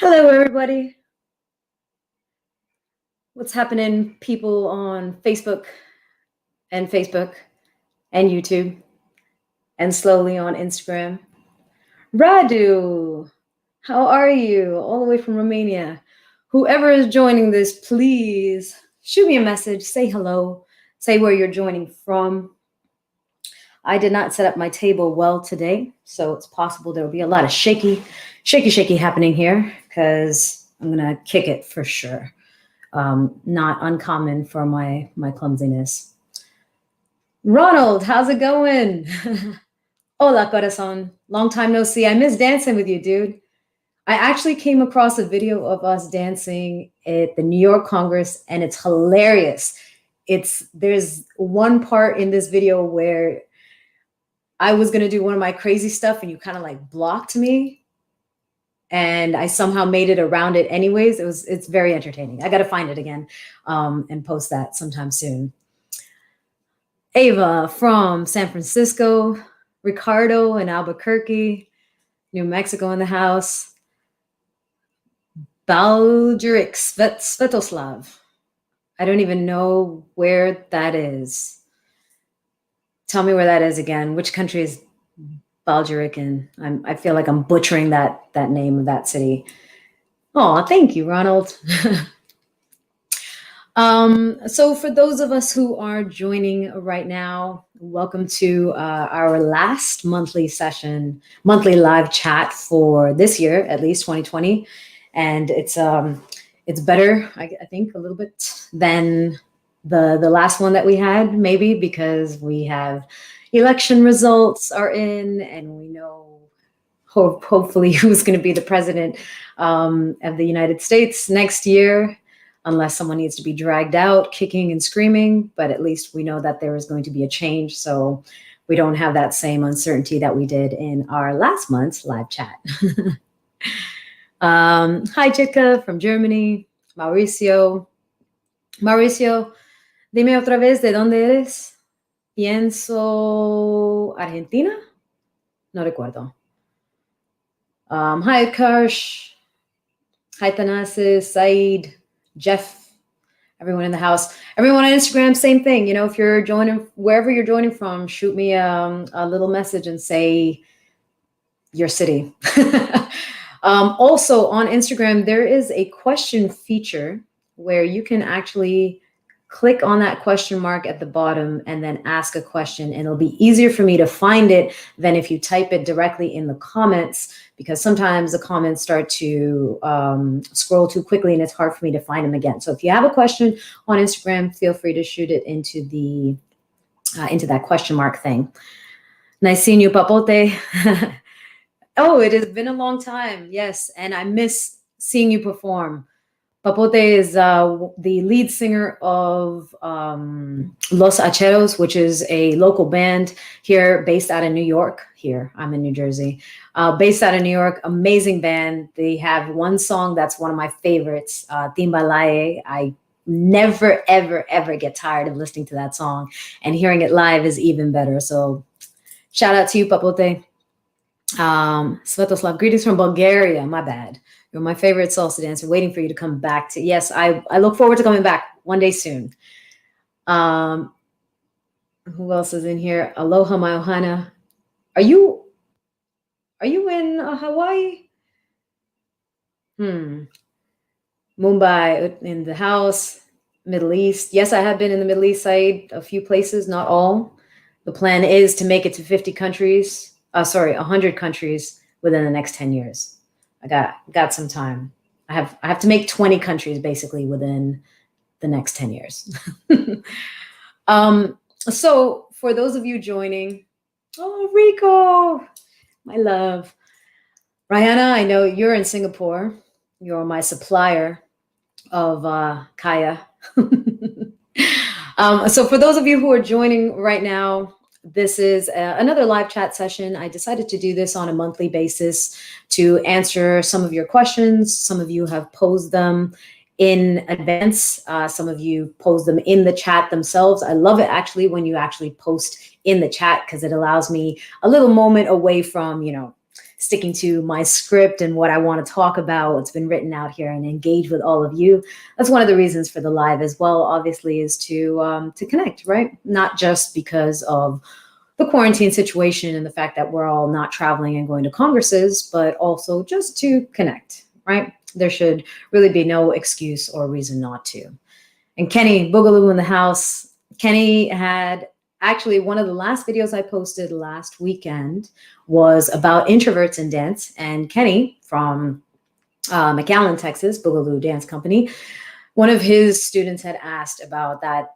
Hello, everybody. What's happening, people on Facebook and YouTube and slowly on Instagram? Radu, how are you? All the way from Romania. Whoever is joining this, please shoot me a message, say hello, say where you're joining from. I did not set up my table well today, so it's possible there will be a lot of shaky happening here because I'm going to kick it for sure. Not uncommon for my clumsiness. Ronald, how's it going? Hola, corazón. Long time no see. I miss dancing with you, dude. I actually came across a video of us dancing at the New York Congress, and it's hilarious. There's one part in this video where I was going to do one of my crazy stuff and you kind of like blocked me, and I somehow made it around it anyways. It's very entertaining. I got to find it again and post that sometime soon. Ava from San Francisco, Ricardo in Albuquerque, New Mexico in the house, Balduric, Svetoslav. I don't even know where that is. Tell me where that is again. Which country is Balduric in? I feel like I'm butchering that name of that city. Oh, thank you, Ronald. So for those of us who are joining right now, welcome to our last monthly live chat for this year, at least 2020. And it's better, I think, a little bit than the last one that we had, maybe because we have election results are in, and we know hopefully who's going to be the president of the United States next year, unless someone needs to be dragged out kicking and screaming. But at least we know that there is going to be a change, so we don't have that same uncertainty that we did in our last month's live chat. Hi, Chitka from Germany. Mauricio, dime otra vez de dónde eres. Pienso Argentina. No recuerdo. Hi, Karsh. Hi, Thanasis, Said, Jeff, everyone in the house. Everyone on Instagram, same thing. You know, if you're joining, wherever you're joining from, shoot me a little message and say your city. Also on Instagram, there is a question feature where you can actually click on that question mark at the bottom and then ask a question, and it'll be easier for me to find it than if you type it directly in the comments, because sometimes the comments start to scroll too quickly and it's hard for me to find them again. So if you have a question on Instagram, feel free to shoot it into that question mark thing. Nice seeing you, Papote. Oh, it has been a long time. Yes, and I miss seeing you perform. Papote is the lead singer of Los Acheros, which is a local band here based out of New York. Here, I'm in New Jersey. Based out of New York, amazing band. They have one song that's one of my favorites, Timbalaye. I never, ever, ever get tired of listening to that song, and hearing it live is even better. So shout out to you, Papote. Svetoslav, greetings from Bulgaria. My bad. You're my favorite salsa dancer, waiting for you to come back to. Yes, I look forward to coming back one day soon. Who else is in here? Aloha, my ohana. Are you in Hawaii? Mumbai in the house. Middle East. Yes, I have been in the Middle East side, a few places, not all. The plan is to make it to 100 countries within the next 10 years. I got some time. I have to make 20 countries basically within the next 10 years. So for those of you joining, oh, Rico, my love. Rihanna, I know you're in Singapore. You're my supplier of Kaya. So for those of you who are joining right now, this is another live chat session. I decided to do this on a monthly basis to answer some of your questions. Some of you have posed them in advance. Some of you pose them in the chat themselves. I love it actually when you actually post in the chat, because it allows me a little moment away from, sticking to my script and what I want to talk about, what's been written out here, and engage with all of you. That's one of the reasons for the live as well, obviously, is to connect, right? Not just because of the quarantine situation and the fact that we're all not traveling and going to congresses, but also just to connect, right? There should really be no excuse or reason not to. And Kenny Boogaloo in the house. Kenny had actually one of the last videos I posted last weekend was about introverts in dance. And Kenny from McAllen, Texas, Boogaloo Dance Company, one of his students had asked about that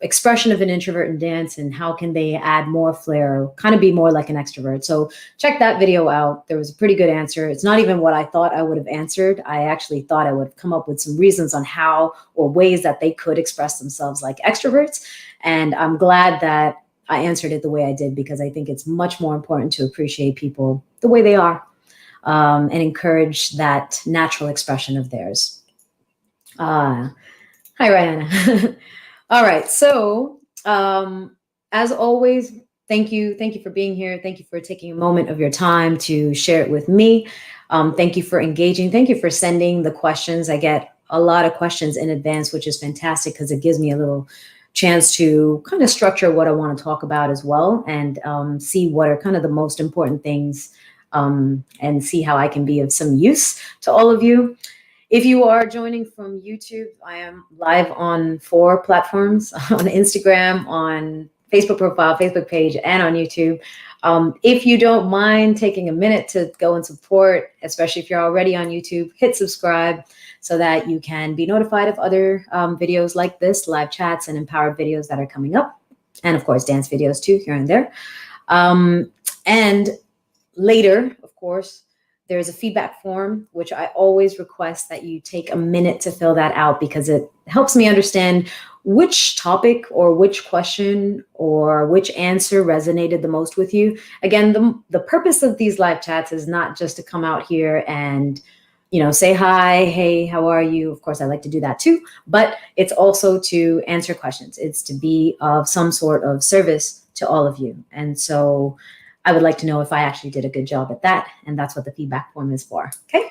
expression of an introvert in dance and how can they add more flair, kind of be more like an extrovert. So check that video out. There was a pretty good answer. It's not even what I thought I would have answered. I actually thought I would have come up with some reasons on how or ways that they could express themselves like extroverts. And I'm glad that I answered it the way I did, because I think it's much more important to appreciate people the way they are, and encourage that natural expression of theirs. Hi, Rihanna. All right. So, as always, thank you. Thank you for being here. Thank you for taking a moment of your time to share it with me. Thank you for engaging. Thank you for sending the questions. I get a lot of questions in advance, which is fantastic because it gives me a little chance to kind of structure what I want to talk about as well, and see what are kind of the most important things, and see how I can be of some use to all of you. If you are joining from YouTube, I am live on 4 platforms, on Instagram, on Facebook profile, Facebook page, and on YouTube. If you don't mind taking a minute to go and support, especially if you're already on YouTube, hit subscribe so that you can be notified of other videos like this, live chats and empowered videos that are coming up. And of course, dance videos too, here and there. And later, of course, there's a feedback form, which I always request that you take a minute to fill that out, because it helps me understand which topic or which question or which answer resonated the most with you. Again, the purpose of these live chats is not just to come out here and, say hi, hey, how are you? Of course, I like to do that too, but it's also to answer questions. It's to be of some sort of service to all of you. And so I would like to know if I actually did a good job at that. And that's what the feedback form is for. Okay.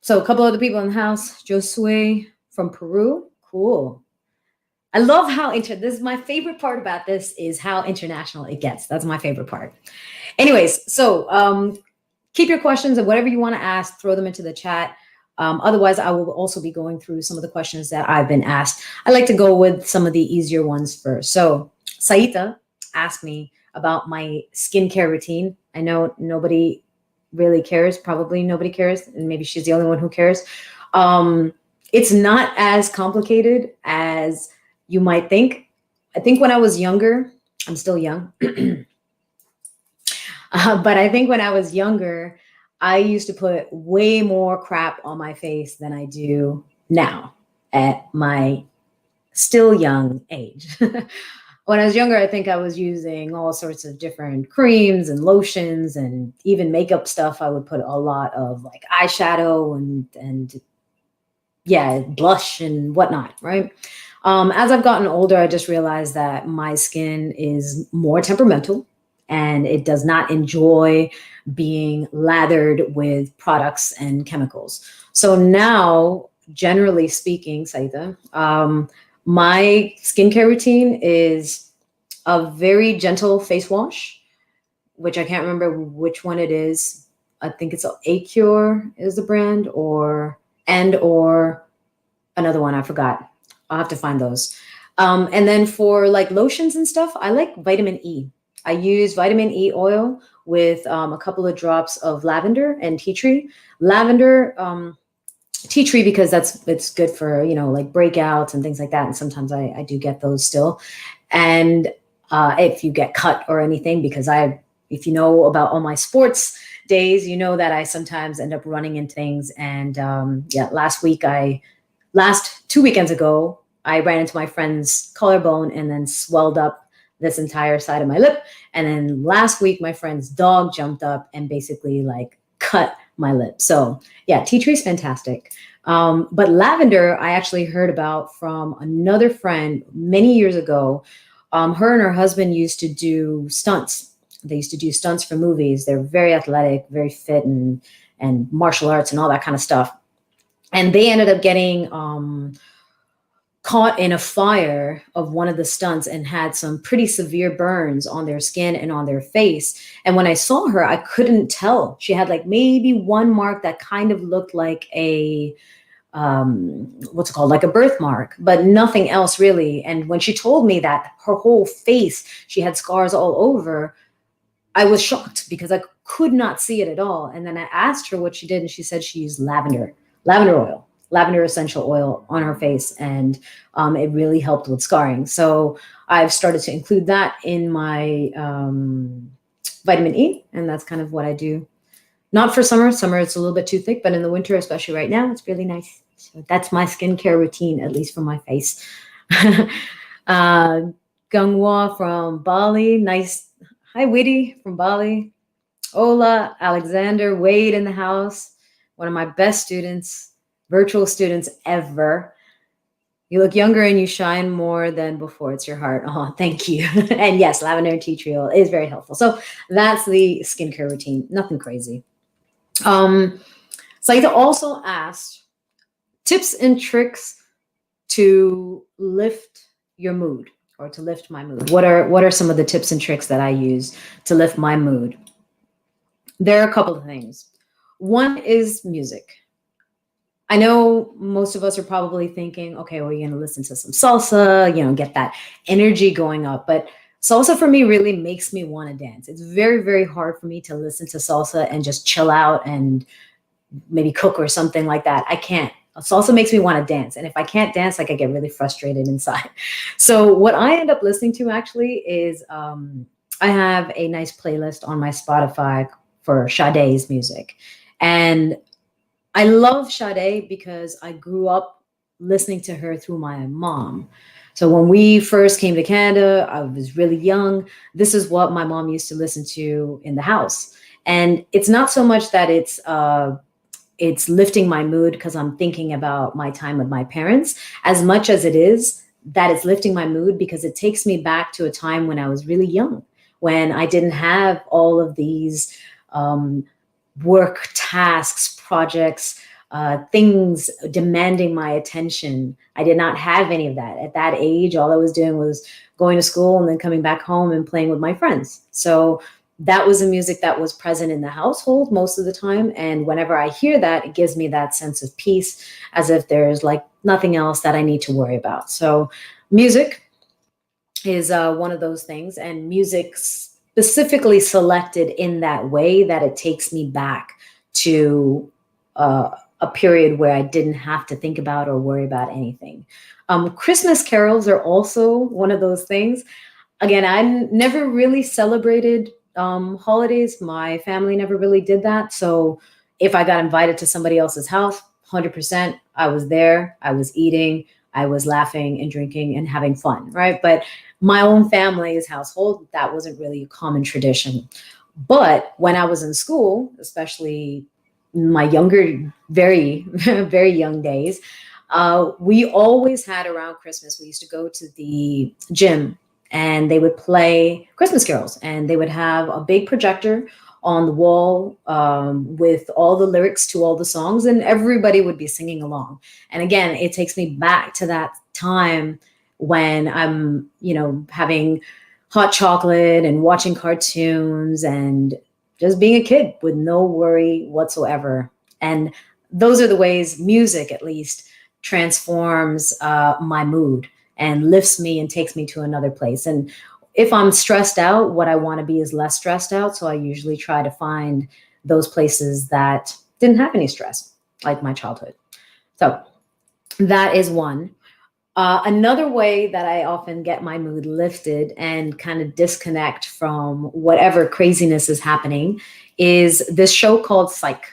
So a couple of the people in the house, Josue from Peru. Cool. I love how this is my favorite part about this, is how international it gets. That's my favorite part. Anyways, so keep your questions and whatever you want to ask, throw them into the chat. Otherwise, I will also be going through some of the questions that I've been asked. I like to go with some of the easier ones first. So Saita asked me about my skincare routine. I know nobody really cares. Probably nobody cares. And maybe she's the only one who cares. It's not as complicated as you might think. I think when I was younger, I'm still young, but I think when I was younger, I used to put way more crap on my face than I do now at my still young age. When I was younger, I think I was using all sorts of different creams and lotions and even makeup stuff. I would put a lot of like eyeshadow and yeah, blush and whatnot, right? As I've gotten older, I just realized that my skin is more temperamental and it does not enjoy being lathered with products and chemicals. So now, generally speaking, Saida, my skincare routine is a very gentle face wash, which I can't remember which one it is. I think it's Acure is the brand, or another one. I forgot. I'll have to find those. And then for like lotions and stuff, I like vitamin E. I use vitamin E oil with a couple of drops of lavender and tea tree. Lavender, tea tree, because it's good for, like breakouts and things like that. And sometimes I do get those still. And if you get cut or anything, because if you know about all my sports days, you know that I sometimes end up running in things. And last 2 weekends ago, I ran into my friend's collarbone and then swelled up this entire side of my lip. And then last week, my friend's dog jumped up and basically like cut my lip. So yeah, tea tree is fantastic. But lavender, I actually heard about from another friend many years ago. Her and her husband used to do stunts They used to do stunts for movies. They're very athletic, very fit, and martial arts and all that kind of stuff. And they ended up getting caught in a fire of one of the stunts and had some pretty severe burns on their skin and on their face. And when I saw her, I couldn't tell. She had like maybe one mark that kind of looked like a what's it called, like a birthmark, but nothing else really. And when she told me that her whole face, she had scars all over, I was shocked because I could not see it at all. And then I asked her what she did, and she said she used lavender oil, lavender essential oil on her face, and it really helped with scarring. So I've started to include that in my vitamin E, and that's kind of what I do. Not for summer. Summer, it's a little bit too thick, but in the winter, especially right now, it's really nice. So that's my skincare routine, at least for my face. Gungwa from Bali. Nice. Hi, Witty from Bali. Ola, Alexander, Wade in the house. One of my best students, virtual students ever. You look younger and you shine more than before. It's your heart. Oh, thank you. And yes, lavender and tea tree oil is very helpful. So that's the skincare routine. Nothing crazy. Saida also asked tips and tricks to lift your mood, or to lift my mood. What are some of the tips and tricks that I use to lift my mood? There are a couple of things. One is music. I know most of us are probably thinking, okay, well, you're going to listen to some salsa, get that energy going up. But salsa for me really makes me want to dance. It's very, very hard for me to listen to salsa and just chill out and maybe cook or something like that. I can't. Salsa makes me want to dance. And if I can't dance, like, I get really frustrated inside. So what I end up listening to actually is I have a nice playlist on my Spotify for Sade's music. And I love Sade because I grew up listening to her through my mom. So when we first came to Canada, I was really young. This is what my mom used to listen to in the house. And it's not so much that it's lifting my mood because I'm thinking about my time with my parents, as much as it is that it's lifting my mood because it takes me back to a time when I was really young, when I didn't have all of these work tasks, projects, things demanding my attention. I did not have any of that. At that age, all I was doing was going to school and then coming back home and playing with my friends. So that was the music that was present in the household most of the time. And whenever I hear that, it gives me that sense of peace, as if there's like nothing else that I need to worry about. So music is one of those things, and music specifically selected in that way that it takes me back to a period where I didn't have to think about or worry about anything. Christmas carols are also one of those things. Again, I never really celebrated holidays. My family never really did that. So if I got invited to somebody else's house, 100%, I was there, I was eating, I was laughing and drinking and having fun, right? But my own family's household, that wasn't really a common tradition. But when I was in school, especially my younger, very, very young days, we always had around Christmas, we used to go to the gym and they would play Christmas carols, and they would have a big projector on the wall with all the lyrics to all the songs, and everybody would be singing along. And again, it takes me back to that time when I'm, having hot chocolate and watching cartoons and just being a kid with no worry whatsoever. And those are the ways music, at least, transforms my mood and lifts me and takes me to another place. And if I'm stressed out, what I want to be is less stressed out. So I usually try to find those places that didn't have any stress, like my childhood. So that is one. Another way that I often get my mood lifted and kind of disconnect from whatever craziness is happening is this show called Psych.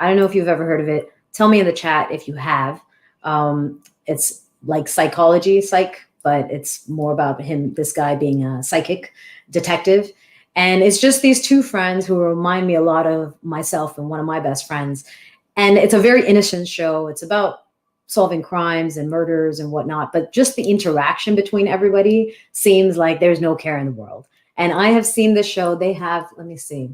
I don't know if you've ever heard of it. Tell me in the chat if you have. It's like psychology, psych, but it's more about this guy being a psychic detective. And it's just these two friends who remind me a lot of myself and one of my best friends. And it's a very innocent show. It's about solving crimes and murders and whatnot, but just the interaction between everybody seems like there's no care in the world. And I have seen this show. They have, let me see.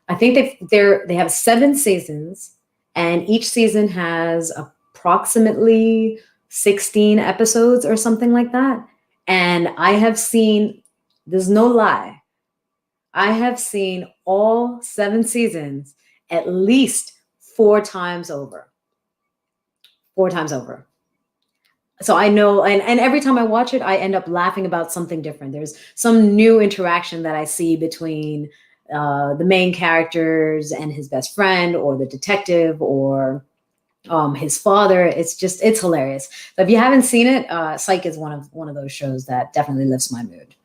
I think they have 7 seasons, and each season has approximately 16 episodes or something like that. And I have seen, there's no lie, I have seen all 7 seasons at least 4 times over. 4 times over. So I know, and every time I watch it, I end up laughing about something different. There's some new interaction that I see between the main characters and his best friend, or the detective, or his father. It's hilarious. So if you haven't seen it, Psych is one of those shows that definitely lifts my mood.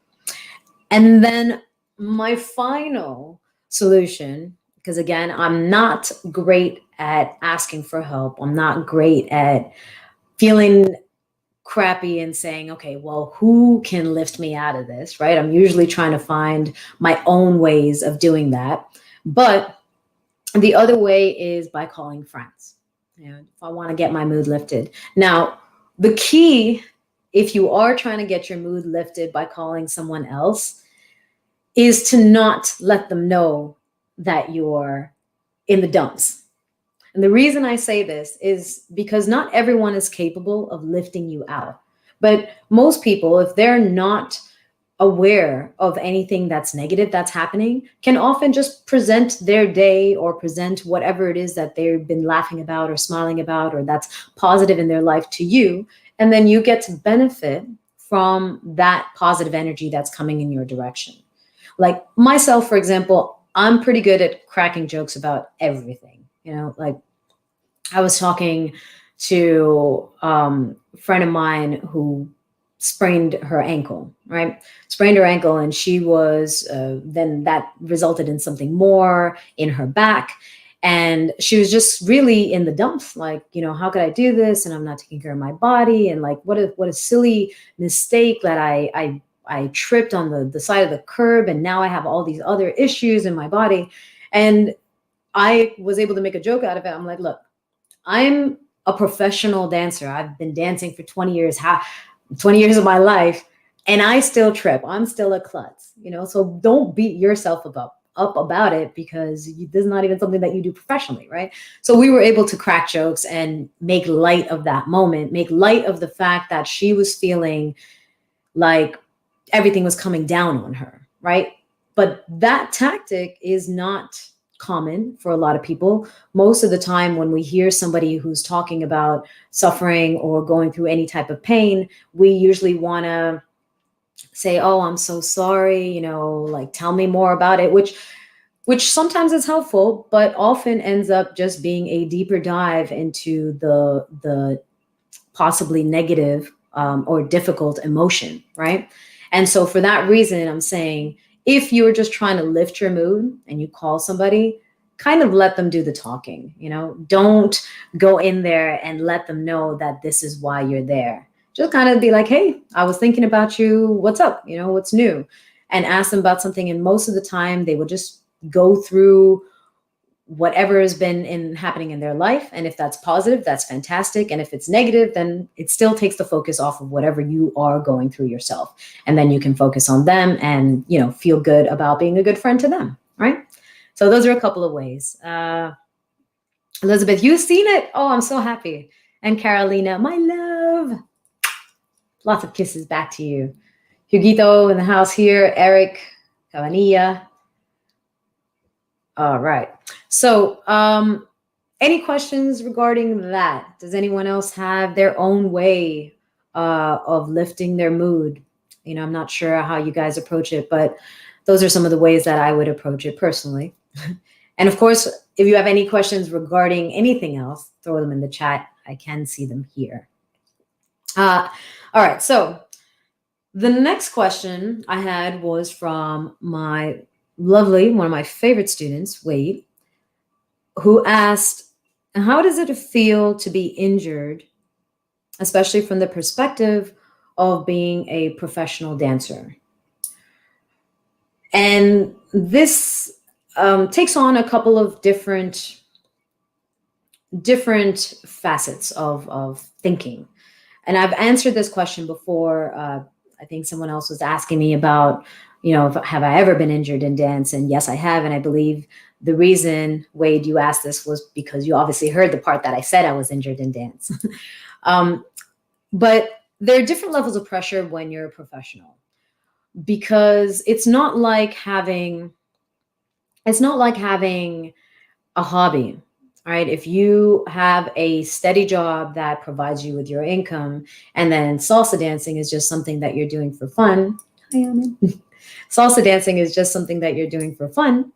And then my final solution, because again, I'm not great at asking for help. I'm not great at feeling crappy and saying, okay, well, who can lift me out of this, right? I'm usually trying to find my own ways of doing that. But the other way is by calling friends. You know, if I want to get my mood lifted. Now, the key, if you are trying to get your mood lifted by calling someone else, is to not let them know that you're in the dumps. And the reason I say this is because not everyone is capable of lifting you out. But most people, if they're not aware of anything that's negative that's happening, can often just present their day or present whatever it is that they've been laughing about or smiling about, or that's positive in their life to you. And then you get to benefit from that positive energy that's coming in your direction. Like myself, for example, I'm pretty good at cracking jokes about everything. You know, like I was talking to a friend of mine who sprained her ankle, right? Sprained her ankle, and she was, then that resulted in something more in her back. And she was just really in the dumps, like, you know, how could I do this? And I'm not taking care of my body. And like, what a silly mistake that I tripped on the side of the curb, and now I have all these other issues in my body. And I was able to make a joke out of it. I'm like, look, I'm a professional dancer. I've been dancing for 20 years, 20 years of my life, and I still trip. I'm still a klutz, you know, so don't beat yourself up about it, because this is not even something that you do professionally, right? So we were able to crack jokes and make light of that moment, make light of the fact that she was feeling like everything was coming down on her, right? But that tactic is not common for a lot of people. Most of the time when we hear somebody who's talking about suffering or going through any type of pain, we usually want to say, oh, I'm so sorry, you know, like tell me more about it, which sometimes is helpful, but often ends up just being a deeper dive into the possibly negative or difficult emotion, right? And so for that reason, I'm saying, if you're just trying to lift your mood and you call somebody, kind of let them do the talking, you know, don't go in there and let them know that this is why you're there. Just kind of be like, hey, I was thinking about you. What's up? You know, what's new? And ask them about something. And most of the time they will just go through whatever has been happening in their life. And if that's positive, that's fantastic. And if it's negative, then it still takes the focus off of whatever you are going through yourself. And then you can focus on them and, you know, feel good about being a good friend to them, right? So those are a couple of ways. Elizabeth, you've seen it? Oh, I'm so happy. And Carolina, my love. Lots of kisses back to you. Huguito in the house here. Eric, Cavanilla. All right. So any questions regarding that? Does anyone else have their own way of lifting their mood? You know, I'm not sure how you guys approach it, but those are some of the ways that I would approach it personally. And of course, if you have any questions regarding anything else, throw them in the chat. I can see them here. All right. So the next question I had was from my lovely, one of my favorite students, Wade, who asked, how does it feel to be injured, especially from the perspective of being a professional dancer? And this takes on a couple of different facets of thinking. And I've answered this question before. I think someone else was asking me about have I ever been injured in dance? And yes, I have. And I believe the reason, Wade, you asked this was because you obviously heard the part that I said I was injured in dance. But there are different levels of pressure when you're a professional, because it's not like having a hobby. All right. If you have a steady job that provides you with your income, and then salsa dancing is just something that you're doing for fun. Hi, Amin. Salsa dancing is just something that you're doing for fun.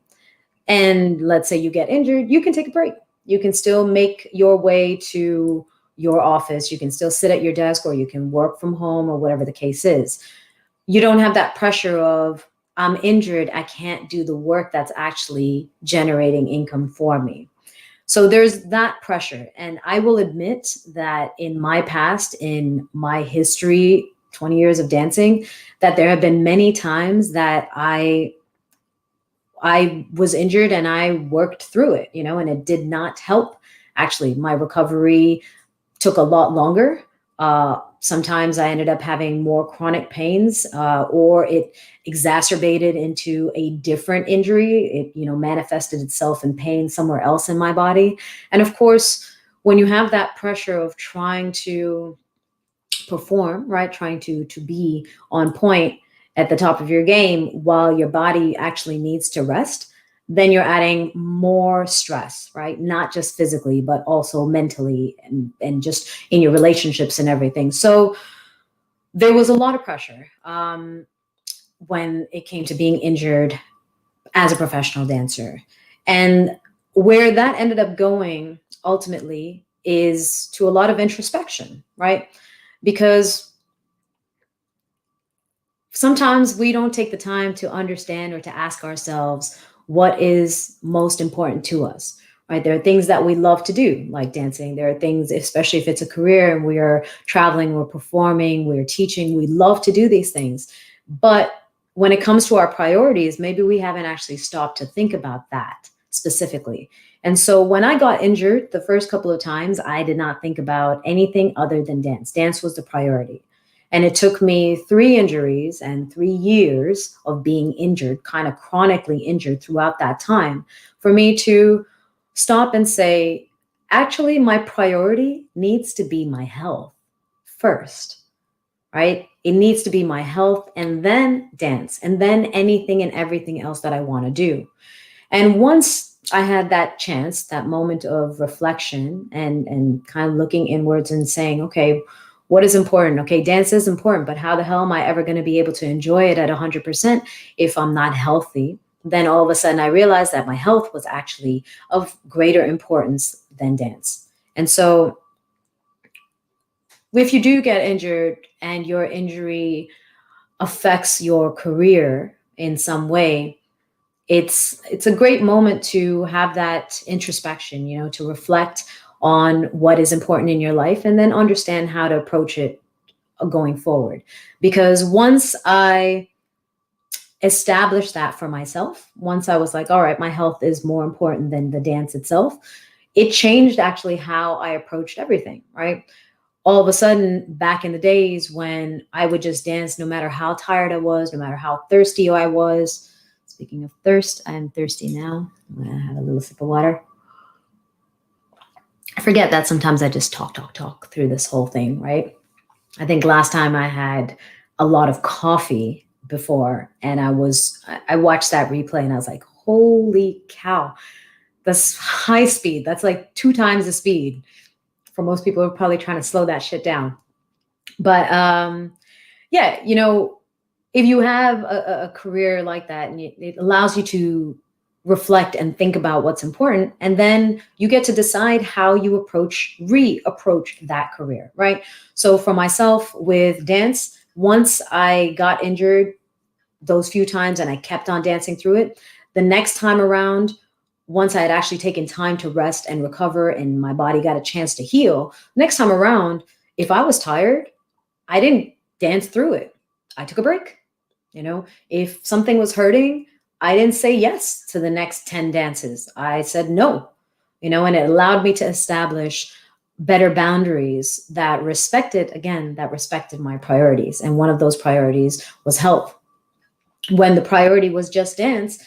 And let's say you get injured, you can take a break. You can still make your way to your office. You can still sit at your desk, or you can work from home, or whatever the case is. You don't have that pressure of, I'm injured, I can't do the work that's actually generating income for me. So there's that pressure. And I will admit that in my past, in my history, 20 years of dancing, that there have been many times that I was injured and I worked through it, and it did not help. Actually, my recovery took a lot longer. Sometimes I ended up having more chronic pains, or it exacerbated into a different injury. It, manifested itself in pain somewhere else in my body. And of course, when you have that pressure of trying to perform, right, trying to be on point at the top of your game while your body actually needs to rest, then you're adding more stress, right? Not just physically, but also mentally, and just in your relationships and everything. So there was a lot of pressure when it came to being injured as a professional dancer. And where that ended up going ultimately is to a lot of introspection, right? Because sometimes we don't take the time to understand or to ask ourselves what is most important to us, right? There are things that we love to do, like dancing. There are things, especially if it's a career and we are traveling, we're performing, we're teaching, we love to do these things. But when it comes to our priorities, maybe we haven't actually stopped to think about that specifically. And so when I got injured the first couple of times, I did not think about anything other than dance. Dance was the priority. And it took me 3 injuries and 3 years of being injured, kind of chronically injured throughout that time, for me to stop and say, actually, my priority needs to be my health first, right? It needs to be my health, and then dance, and then anything and everything else that I want to do. And once I had that chance, that moment of reflection, and kind of looking inwards and saying, okay, what is important? Okay, dance is important, but how the hell am I ever going to be able to enjoy it at 100% if I'm not healthy? Then all of a sudden I realized that my health was actually of greater importance than dance. And so if you do get injured and your injury affects your career in some way, it's a great moment to have that introspection, to reflect on what is important in your life, and then understand how to approach it going forward. Because once I established that for myself, once I was like, all right, my health is more important than the dance itself, it changed actually how I approached everything, right? All of a sudden, back in the days when I would just dance no matter how tired I was, no matter how thirsty I was. Speaking of thirst, I'm thirsty now. I'm gonna have a little sip of water. I forget that sometimes I just talk through this whole thing, right? I think last time I had a lot of coffee before, and I watched that replay and I was like, holy cow, that's high speed. That's like 2 times the speed. For most people, are probably trying to slow that shit down. But yeah, if you have a career like that, and it allows you to reflect and think about what's important, and then you get to decide how you reapproach that career, right? So for myself with dance, once I got injured those few times and I kept on dancing through it, the next time around, once I had actually taken time to rest and recover and my body got a chance to heal, next time around, if I was tired, I didn't dance through it. I took a break. If something was hurting, I didn't say yes to the next 10 dances. I said no, and it allowed me to establish better boundaries that respected my priorities. And one of those priorities was health. when the priority was just dance,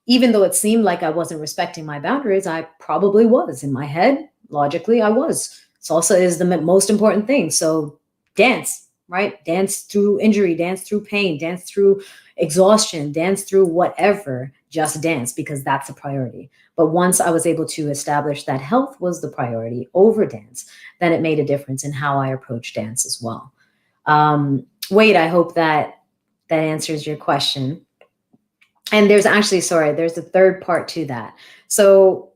even though it seemed like I wasn't respecting my boundaries, I probably was. In my head, logically, I was. Salsa is the most important thing. So dance, right? Dance through injury, dance through pain, dance through exhaustion, dance through whatever, just dance because that's the priority. But once I was able to establish that health was the priority over dance, then it made a difference in how I approach dance as well. Wade, I hope that that answers your question. And there's actually, sorry, there's a third part to that. So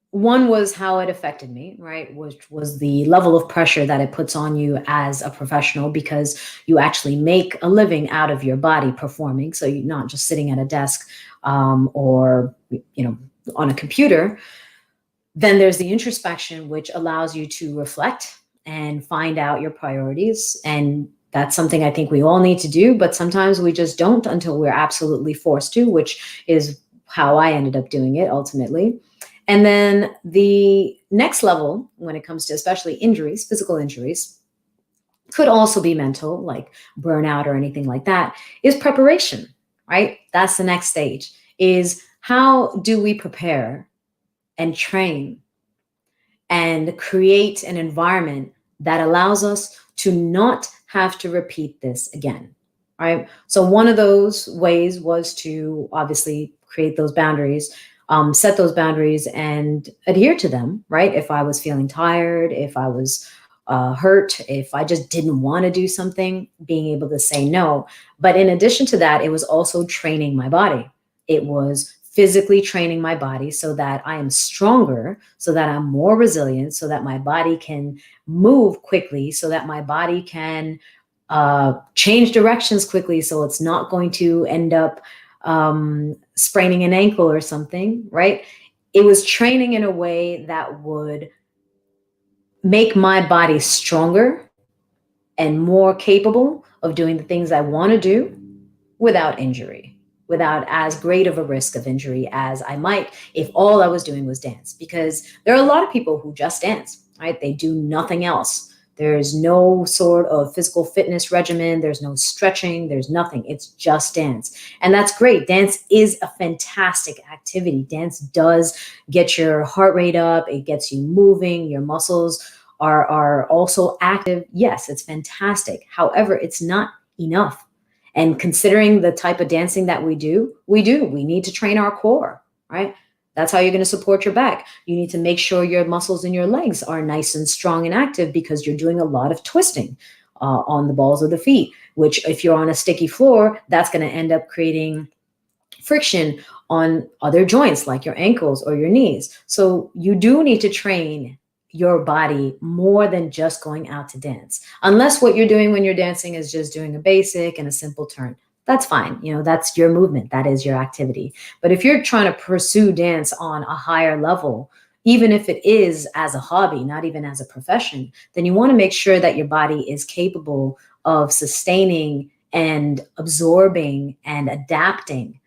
one was how it affected me, right? Which was the level of pressure that it puts on you as a professional because you actually make a living out of your body performing. So you're not just sitting at a desk or, on a computer. Then there's the introspection, which allows you to reflect and find out your priorities. And that's something I think we all need to do, but sometimes we just don't until we're absolutely forced to, which is how I ended up doing it ultimately. And then the next level, when it comes to especially injuries, physical injuries, could also be mental, like burnout or anything like that, is preparation, right? That's the next stage, is how do we prepare and train and create an environment that allows us to not have to repeat this again, right? So one of those ways was to obviously create those boundaries, set those boundaries and adhere to them, right? If I was feeling tired, if I was hurt, if I just didn't want to do something, being able to say no. But in addition to that, it was also training my body. It was physically training my body so that I am stronger, so that I'm more resilient, so that my body can move quickly, so that my body can change directions quickly, so it's not going to end up spraining an ankle or something, right? It was training in a way that would make my body stronger and more capable of doing the things I want to do without injury, without as great of a risk of injury as I might if all I was doing was dance. Because there are a lot of people who just dance, right? They do nothing else. There's no sort of physical fitness regimen. There's no stretching. There's nothing. It's just dance. And that's great. Dance is a fantastic activity. Dance does get your heart rate up. It gets you moving. Your muscles are also active. Yes, it's fantastic. However, it's not enough. And considering the type of dancing that we do. We need to train our core, right? That's how you're going to support your back. You need to make sure your muscles in your legs are nice and strong and active because you're doing a lot of twisting on the balls of the feet, which if you're on a sticky floor, that's going to end up creating friction on other joints like your ankles or your knees. So you do need to train your body more than just going out to dance. Unless what you're doing when you're dancing is just doing a basic and a simple turn. That's fine. That's your movement. That is your activity. But if you're trying to pursue dance on a higher level, even if it is as a hobby, not even as a profession, then you want to make sure that your body is capable of sustaining and absorbing and adapting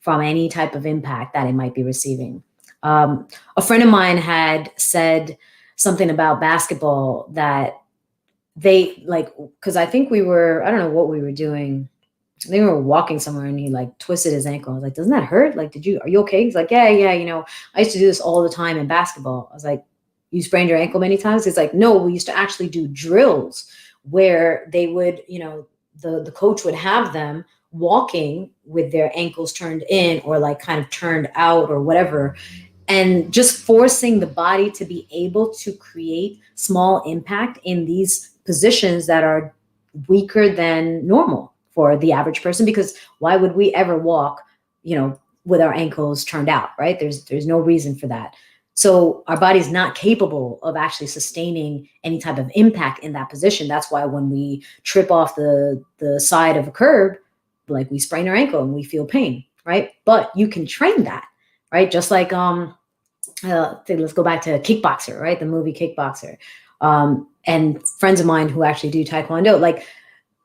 from any type of impact that it might be receiving. A friend of mine had said something about basketball that they like, because I think I don't know what we were doing. I think we were walking somewhere and he like twisted his ankle. I was like, doesn't that hurt? Like, are you okay? He's like, yeah. I used to do this all the time in basketball. I was like, you sprained your ankle many times? He's like, no, we used to actually do drills where they would, the coach would have them walking with their ankles turned in or like kind of turned out or whatever, and just forcing the body to be able to create small impact in these positions that are weaker than normal for the average person. Because why would we ever walk, with our ankles turned out, right? There's no reason for that. So our body's not capable of actually sustaining any type of impact in that position. That's why when we trip off the side of a curb, like we sprain our ankle and we feel pain, right? But you can train that, right? Just like let's go back to Kickboxer, right? The movie Kickboxer. And friends of mine who actually do Taekwondo, like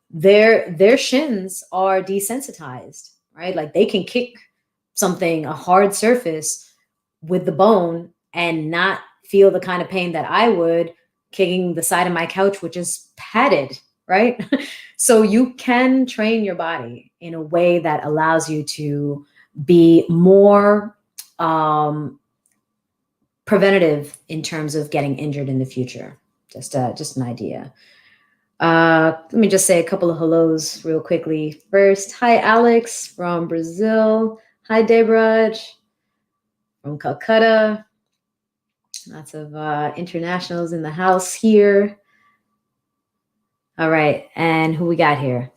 their shins are desensitized, right? Like they can kick something, a hard surface with the bone and not feel the kind of pain that I would kicking the side of my couch, which is padded, right? So you can train your body in a way that allows you to be more preventative in terms of getting injured in the future. Just an idea. Let me just say a couple of hellos real quickly. First, hi Alex from Brazil. Hi Debraj from Calcutta. Lots of internationals in the house here. All right, and who we got here?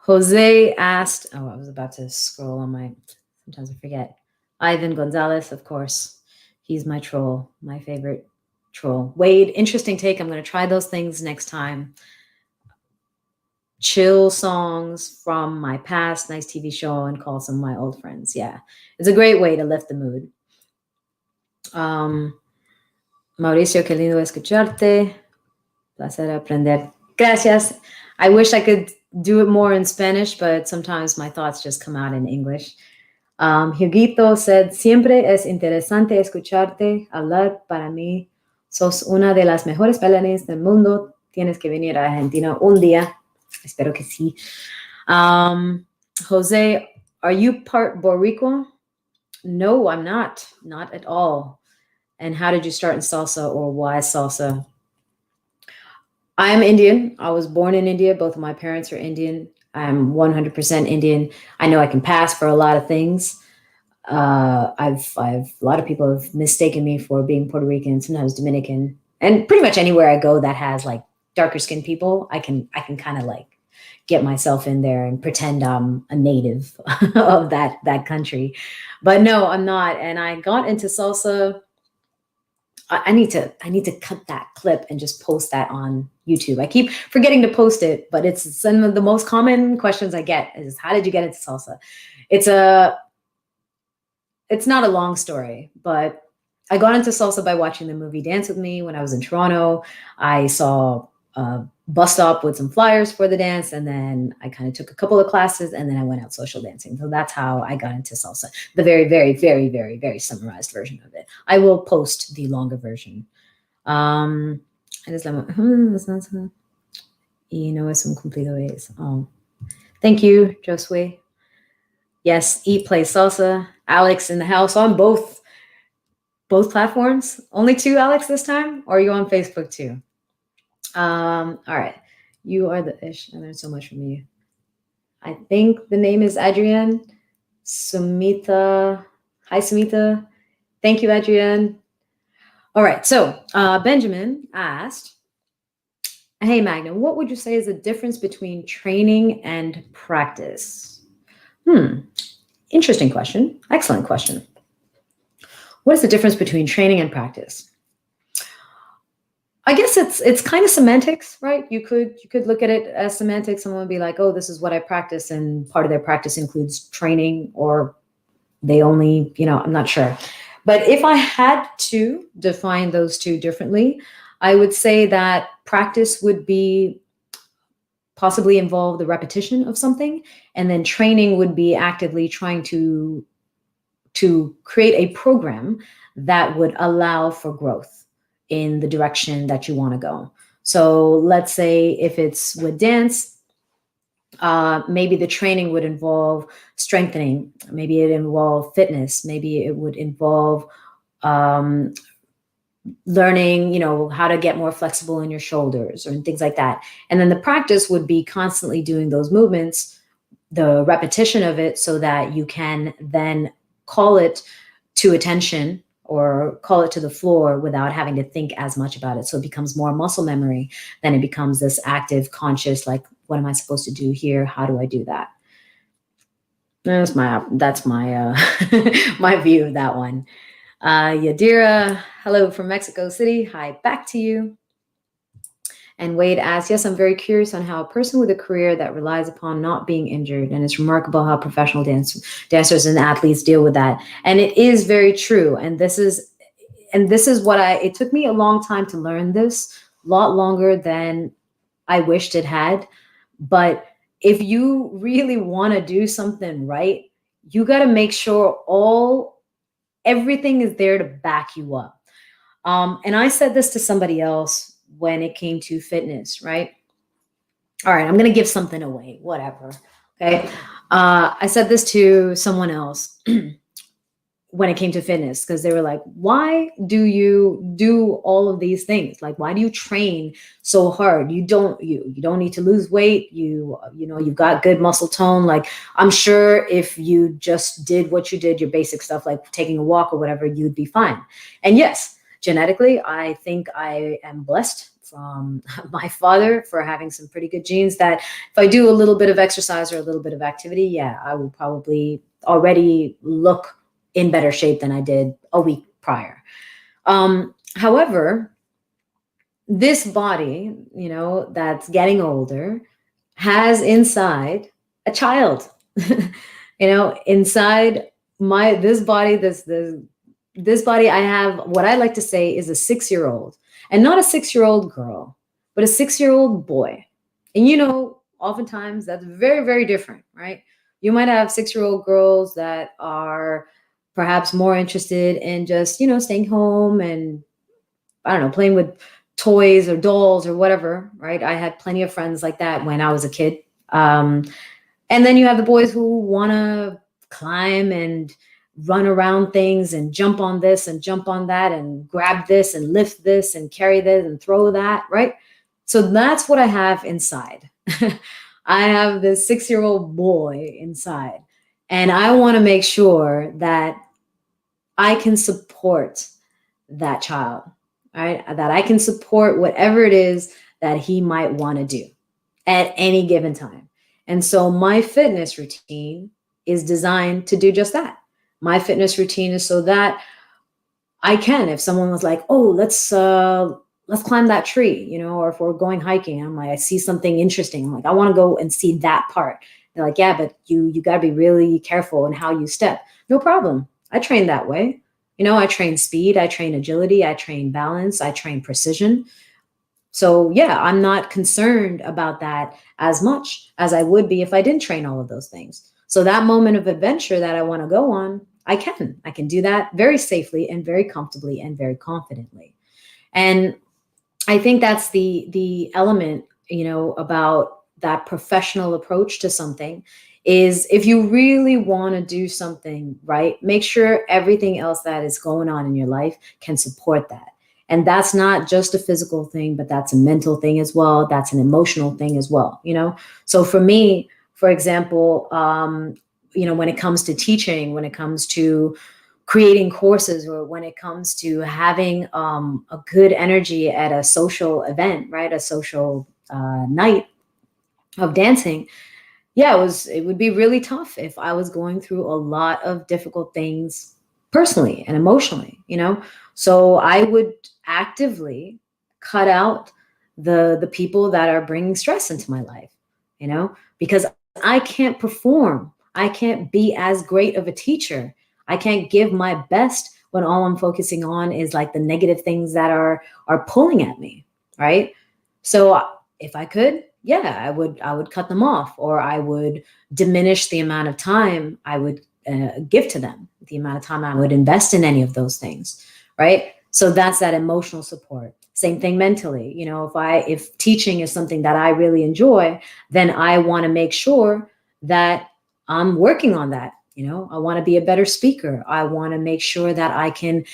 Jose asked, oh, I was about to scroll on my, sometimes I forget. Ivan Gonzalez, of course. He's my troll, my favorite troll. Wade, interesting take. I'm going to try those things next time. Chill songs from my past, nice TV show, and call some of my old friends. Yeah, it's a great way to lift the mood. Mauricio, qué lindo escucharte. Placer aprender. Gracias. I wish I could do it more in Spanish, but sometimes my thoughts just come out in English. Huguito said, siempre es interesante escucharte hablar. Para mí, sos una de las mejores bailarinas del mundo. Tienes que venir a Argentina un día. Espero que sí. Jose, are you part Boricua? No, I'm not. Not at all. And how did you start in salsa, or why salsa? I am Indian. I was born in India. Both of my parents are Indian. I'm 100% Indian. I know I can pass for a lot of things. I've a lot of people have mistaken me for being Puerto Rican, sometimes Dominican, and pretty much anywhere I go that has like darker skinned people, I can kind of like get myself in there and pretend I'm a native of that country. But no, I'm not. And I got into salsa. I need to cut that clip and just post that on YouTube. I keep forgetting to post it, but it's some of the most common questions I get is, how did you get into salsa? It's not a long story, but I got into salsa by watching the movie Dance With Me when I was in Toronto. I saw a bus stop with some flyers for the dance, and then I kind of took a couple of classes, and then I went out social dancing. So that's how I got into salsa. The very, very, very, very, very summarized version of it. I will post the longer version. Y no es un cumplido es. Oh. Thank you, Josue. Yes, Eat Play Salsa. Alex in the house on both platforms. Only two Alex this time, or are you on Facebook too? All right. You are the ish. I learned so much from you. I think the name is Adrienne. Sumita. Hi, Sumita. Thank you, Adrienne. All right. So Benjamin asked, hey, Magna, what would you say is the difference between training and practice? Interesting question. Excellent question. What is the difference between training and practice? I guess it's kind of semantics, right? You could look at it as semantics. Someone would be like, oh, this is what I practice, and part of their practice includes training, or they only, I'm not sure. But if I had to define those two differently, I would say that practice would be possibly involve the repetition of something, and then training would be actively trying to create a program that would allow for growth in the direction that you want to go. So let's say if it's with dance, maybe the training would involve strengthening, maybe it involve fitness, maybe it would involve learning, how to get more flexible in your shoulders or things like that. And then the practice would be constantly doing those movements, the repetition of it, so that you can then call it to attention or call it to the floor without having to think as much about it. So it becomes more muscle memory than it becomes this active, conscious, like, what am I supposed to do here? How do I do that? That's my my view of that one. Yadira, hello from Mexico City. Hi, back to you. And Wade asks, yes, I'm very curious on how a person with a career that relies upon not being injured, and it's remarkable how professional dancers and athletes deal with that. And it is very true. And this is what it took me a long time to learn this, a lot longer than I wished it had. But if you really want to do something right, you got to make sure everything is there to back you up. And I said this to somebody else when it came to fitness, right? All right, I'm going to give something away, whatever. Okay. I said this to someone else when it came to fitness, because they were like, why do you do all of these things? Like, why do you train so hard? You don't need to lose weight. You've got good muscle tone. Like, I'm sure if you just did what you did, your basic stuff like taking a walk or whatever, you'd be fine. And yes, genetically, I think I am blessed from my father for having some pretty good genes, that if I do a little bit of exercise or a little bit of activity, yeah, I will probably already look in better shape than I did a week prior. However, this body, that's getting older, has inside a child. Inside this body, this body, I have what I like to say is a 6-year-old, and not a 6-year-old girl, but a 6-year-old boy. And oftentimes that's very, very different, right? You might have 6-year-old girls that are perhaps more interested in just, staying home and, I don't know, playing with toys or dolls or whatever, right? I had plenty of friends like that when I was a kid. And then you have the boys who want to climb and run around things and jump on this and jump on that and grab this and lift this and carry this and throw that, right? So that's what I have inside. I have this 6-year-old boy inside, and I want to make sure that I can support that child, right? That I can support whatever it is that he might want to do at any given time. And so my fitness routine is designed to do just that. My fitness routine is so that I can, if someone was like, "Oh, let's climb that tree," or if we're going hiking, I'm like, I see something interesting. I'm like, I want to go and see that part. They're like, "Yeah, but you got to be really careful in how you step." No problem. I train that way. I train speed, I train agility, I train balance, I train precision. So yeah, I'm not concerned about that as much as I would be if I didn't train all of those things. So that moment of adventure that I want to go on, I can do that very safely and very comfortably and very confidently. And I think that's the element, about that professional approach to something, is if you really want to do something right, make sure everything else that is going on in your life can support that. And that's not just a physical thing, but that's a mental thing as well. That's an emotional thing as well. So for me, for example, when it comes to teaching, when it comes to creating courses, or when it comes to having a good energy at a social event, right? A social night of dancing. Yeah, it would be really tough if I was going through a lot of difficult things personally and emotionally. So I would actively cut out the people that are bringing stress into my life, because I can't perform. I can't be as great of a teacher. I can't give my best when all I'm focusing on is like the negative things that are pulling at me, right? So if I could, yeah, I would cut them off, or I would diminish the amount of time I would give to them, the amount of time I would invest in any of those things, right? So that's that emotional support. Same thing mentally. If teaching is something that I really enjoy, then I want to make sure that I'm working on that. I want to be a better speaker. I want to make sure that I can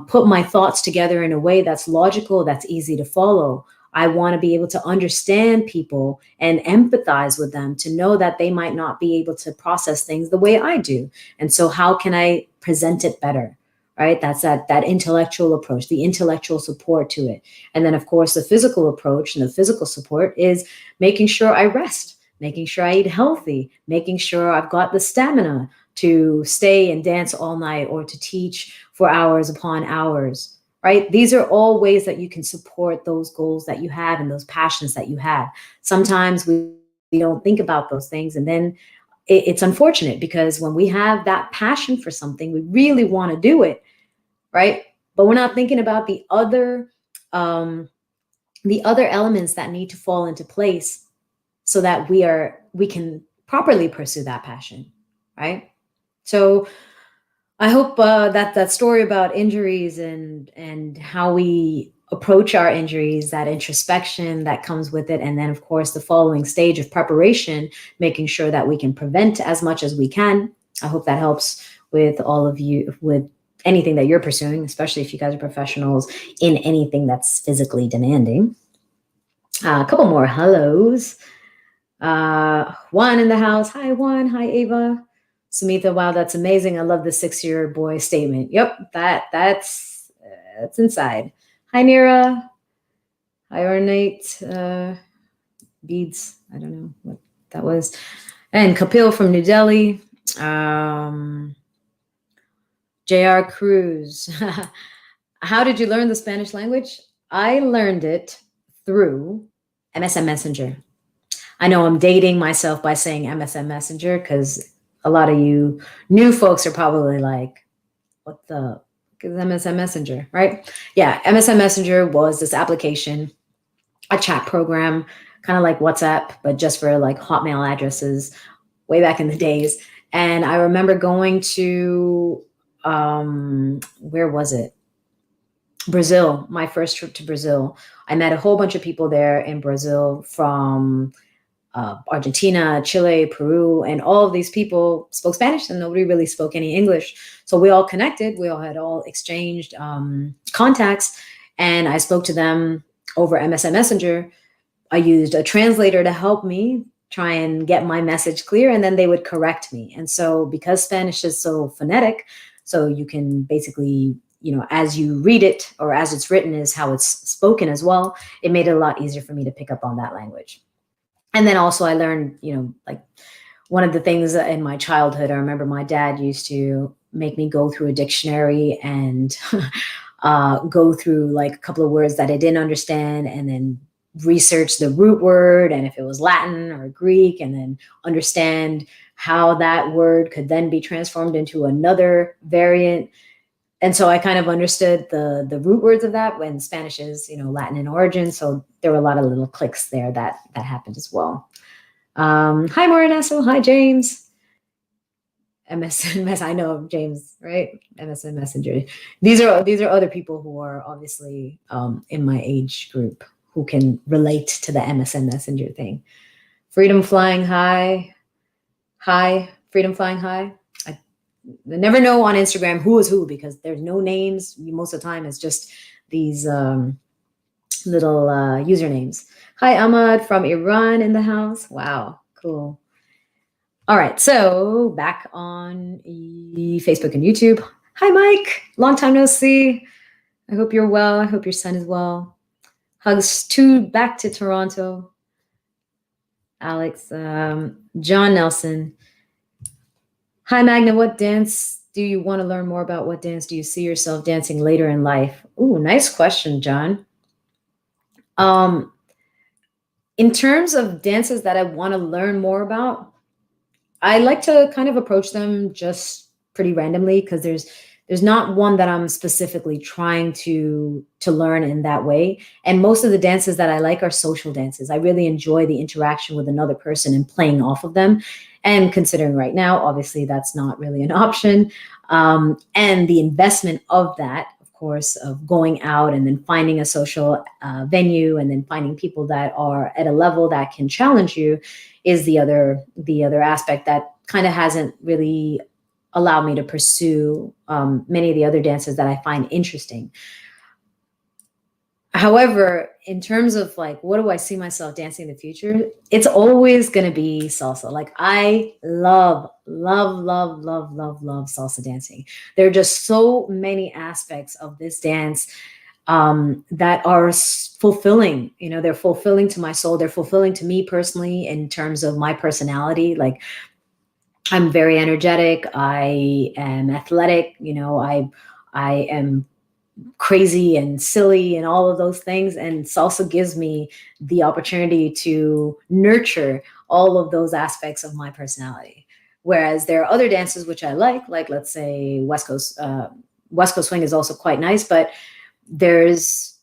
put my thoughts together in a way that's logical, that's easy to follow. I want to be able to understand people and empathize with them, to know that they might not be able to process things the way I do. And so how can I present it better? Right? That's that intellectual approach, the intellectual support to it. And then, of course, the physical approach and the physical support is making sure I rest, making sure I eat healthy, making sure I've got the stamina to stay and dance all night, or to teach for hours upon hours. Right? These are all ways that you can support those goals that you have and those passions that you have. Sometimes we don't think about those things, and then it's unfortunate, because when we have that passion for something, we really want to do it, right? But we're not thinking about the other elements that need to fall into place so that we can properly pursue that passion, right? So I hope that story about injuries and how we approach our injuries, that introspection that comes with it. And then, of course, the following stage of preparation, making sure that we can prevent as much as we can. I hope that helps with all of you, with anything that you're pursuing, especially if you guys are professionals in anything that's physically demanding. A couple more hellos. Juan in the house. Hi, Juan. Hi, Ava. Sumita, wow, that's amazing. I love the 6-year boy statement. Yep, that's inside. Hi, Nira. Hi, Ornate. Beads. I don't know what that was. And Kapil from New Delhi. JR Cruz. How did you learn the Spanish language? I learned it through MSN Messenger. I know I'm dating myself by saying MSN Messenger because a lot of you new folks are probably like, what the is MSN Messenger, right? Yeah, MSN Messenger was this application, a chat program, kind of like WhatsApp, but just for like Hotmail addresses way back in the days. And I remember going to, where was it? Brazil, my first trip to Brazil. I met a whole bunch of people there in Brazil from Argentina, Chile, Peru, and all of these people spoke Spanish and nobody really spoke any English. So we all connected. We all had exchanged contacts, and I spoke to them over MSN Messenger. I used a translator to help me try and get my message clear, and then they would correct me. And so because Spanish is so phonetic, so you can basically, as you read it or as it's written is how it's spoken as well, it made it a lot easier for me to pick up on that language. And then also I learned, like one of the things in my childhood, I remember my dad used to make me go through a dictionary and go through like a couple of words that I didn't understand and then research the root word and if it was Latin or Greek, and then understand how that word could then be transformed into another variant. And so I kind of understood the root words of that when Spanish is, Latin in origin. So there were a lot of little clicks there that happened as well. Hi, Morinesso. Hi, James. MSN, I know James, right? MSN Messenger. These are other people who are obviously in my age group who can relate to the MSN Messenger thing. Freedom Flying High. Hi, Freedom Flying High. I never know on Instagram who is who because there's no names. Most of the time it's just these little usernames. Hi, Ahmad from Iran in the house. Wow, cool. All right, so back on Facebook and YouTube. Hi, Mike. Long time no see. I hope you're well. I hope your son is well. Hugs back to Toronto. Alex, John Nelson. Hi, Magna. What dance do you want to learn more about? What dance do you see yourself dancing later in life? Ooh, nice question, John. In terms of dances that I want to learn more about, I like to kind of approach them just pretty randomly because there's not one that I'm specifically trying to learn in that way. And most of the dances that I like are social dances. I really enjoy the interaction with another person and playing off of them. And considering right now, obviously that's not really an option. And the investment of that, of course, of going out and then finding a social venue and then finding people that are at a level that can challenge you is the other aspect that kind of hasn't really allowed me to pursue many of the other dances that I find interesting. However, in terms of like, what do I see myself dancing in the future? It's always going to be salsa. Like I love salsa dancing. There are just so many aspects of this dance that are fulfilling. They're fulfilling to my soul. They're fulfilling to me personally in terms of my personality. Like I'm very energetic. I am athletic. I am crazy and silly and all of those things. And salsa gives me the opportunity to nurture all of those aspects of my personality. Whereas there are other dances which I like let's say West Coast swing is also quite nice, but there's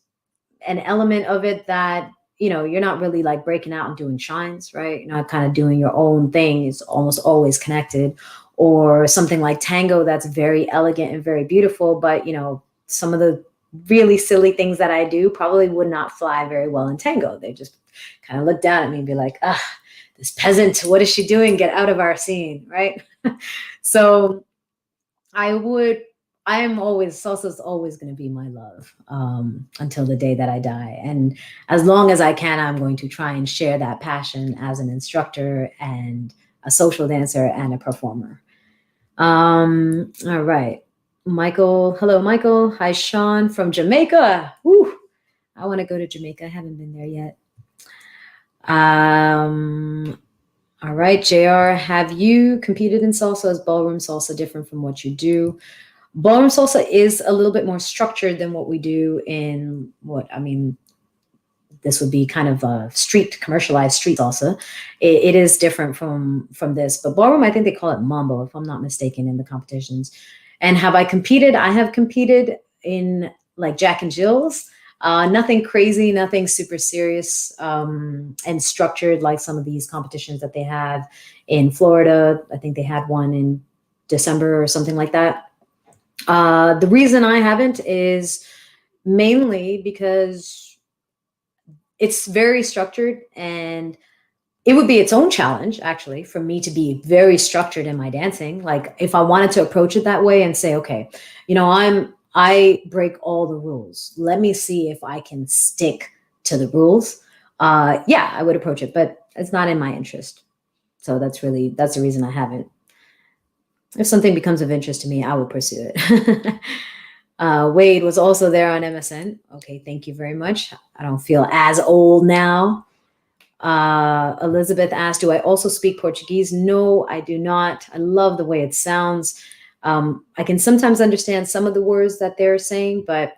an element of it that, you're not really like breaking out and doing shines, right? You're not kind of doing your own thing. It's almost always connected. Or something like tango that's very elegant and very beautiful, but some of the really silly things that I do probably would not fly very well in tango. They just kind of look down at me and be like, ah, this peasant, what is she doing? Get out of our scene, right? So salsa is always going to be my love until the day that I die. And as long as I can, I'm going to try and share that passion as an instructor and a social dancer and a performer. All right. Michael. Hello, Michael. Hi, Sean from Jamaica. Woo. I want to go to Jamaica. I haven't been there yet. All right, JR, have you competed in salsa? Is ballroom salsa different from what you do? Ballroom salsa is a little bit more structured than what we do in this would be kind of a commercialized street salsa. It is different from this, but ballroom, I think they call it mambo, if I'm not mistaken, in the competitions. And have I competed? I have competed in like Jack and Jill's. Nothing crazy, nothing super serious and structured like some of these competitions that they have in Florida. I think they had one in December or something like that. The reason I haven't is mainly because it's very structured, and it would be its own challenge, actually, for me to be very structured in my dancing. Like if I wanted to approach it that way and say, okay, I break all the rules. Let me see if I can stick to the rules. Yeah, I would approach it, but it's not in my interest. So that's the reason I haven't. If something becomes of interest to me, I will pursue it. Wade was also there on MSN. Okay, thank you very much. I don't feel as old now. Elizabeth asked, do I also speak Portuguese? No, I do not. I love the way it sounds. I can sometimes understand some of the words that they're saying, but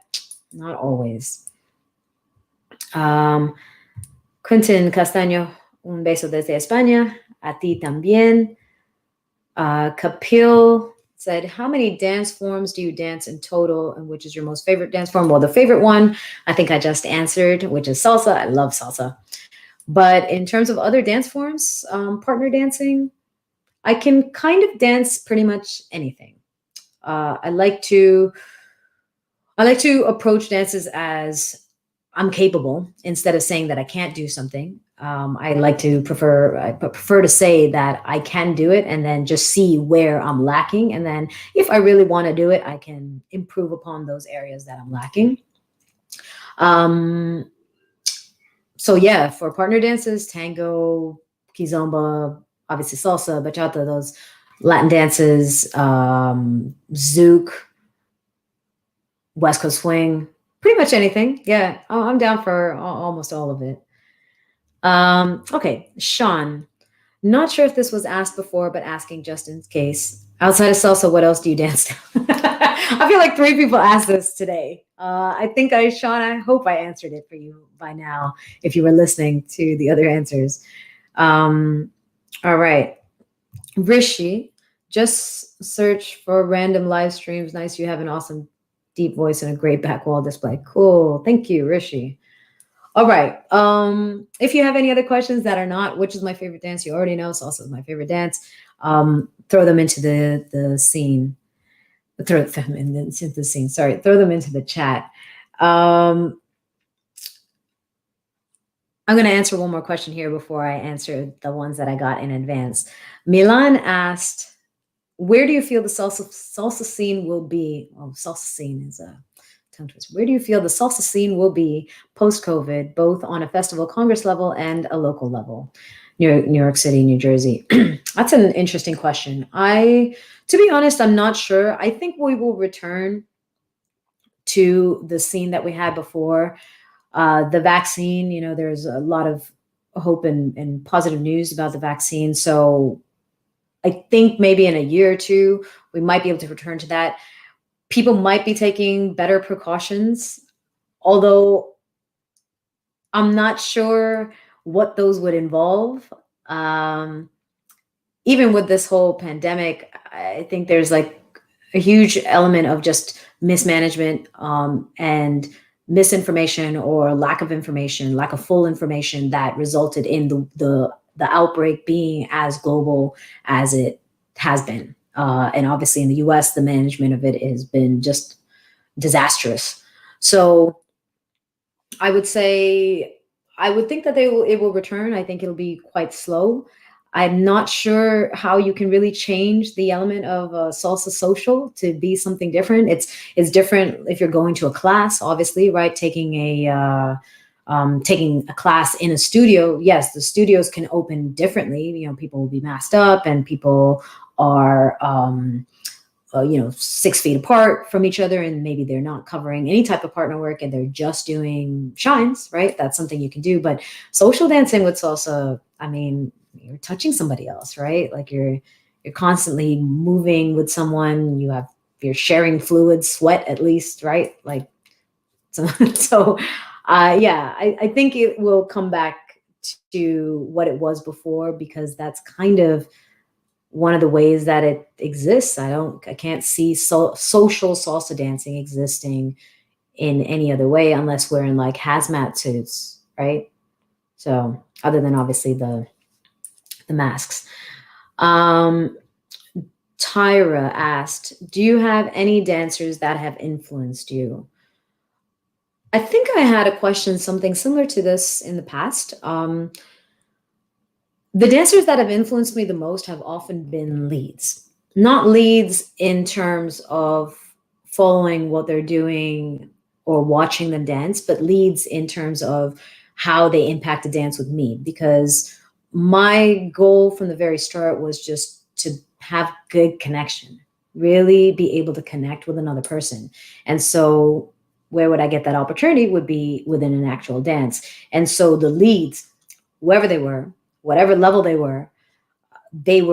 not always. Quentin Castaño, un beso desde España. A ti también. Kapil said, how many dance forms do you dance in total, and which is your most favorite dance form? Well, the favorite one, I think I just answered, which is salsa. I love salsa. But in terms of other dance forms, partner dancing, I can kind of dance pretty much anything. I like to approach dances as I'm capable instead of saying that I can't do something. I prefer to say that I can do it and then just see where I'm lacking. And then if I really want to do it, I can improve upon those areas that I'm lacking. So yeah, for partner dances, tango, kizomba, obviously salsa, bachata, those Latin dances, zouk, West Coast swing, pretty much anything. Yeah, I'm down for almost all of it. Okay, Sean, not sure if this was asked before, but asking just in case. Outside of salsa, what else do you dance to? I feel like 3 people asked this today. Sean, I hope I answered it for you by now, if you were listening to the other answers. All right. Rishi, just search for random live streams. Nice, you have an awesome deep voice and a great back wall display. Cool. Thank you, Rishi. All right. If you have any other questions that are not, which is my favorite dance, you already know salsa is my favorite dance. Throw them into the scene. Throw them into the scene. Sorry, throw them into the chat. I'm going to answer one more question here before I answer the ones that I got in advance. Milan asked, where do you feel the salsa scene will be? Oh, salsa scene is a tongue twist. Where do you feel the salsa scene will be post-COVID, both on a festival Congress level and a local level? New York City, New Jersey. That's an interesting question. To be honest, I'm not sure. I think we will return to the scene that we had before. The vaccine, there's a lot of hope and positive news about the vaccine. So I think maybe in a year or two, we might be able to return to that. People might be taking better precautions, although I'm not sure what those would involve. Even with this whole pandemic, I think there's like a huge element of just mismanagement and misinformation or lack of information, lack of full information that resulted in the outbreak being as global as it has been. And obviously in the US, the management of it has been just disastrous. So I would say, I would think that it will return. I think it'll be quite slow. I'm not sure how you can really change the element of salsa social to be something different. It's different if you're going to a class, obviously, right? Taking a class in a studio. Yes, the studios can open differently. You know, people will be masked up, and people are 6 feet apart from each other, and maybe they're not covering any type of partner work, and they're just doing shines, right? That's something you can do. But social dancing with salsa, I mean, you're touching somebody else, right? Like you're constantly moving with someone. You're sharing fluids, sweat at least, right? Like so yeah, I think it will come back to what it was before, because that's kind of one of the ways that it exists. I can't see social salsa dancing existing in any other way, unless we're in like hazmat suits, right? So other than obviously the masks. Tyra asked, do you have any dancers that have influenced you? I think I had a question, something similar to this in the past. The dancers that have influenced me the most have often been leads. Not leads in terms of following what they're doing or watching them dance, but leads in terms of how they impact the dance with me. Because my goal from the very start was just to have good connection, really be able to connect with another person. And so where would I get that opportunity would be within an actual dance. And so the leads, whoever they were, whatever level they were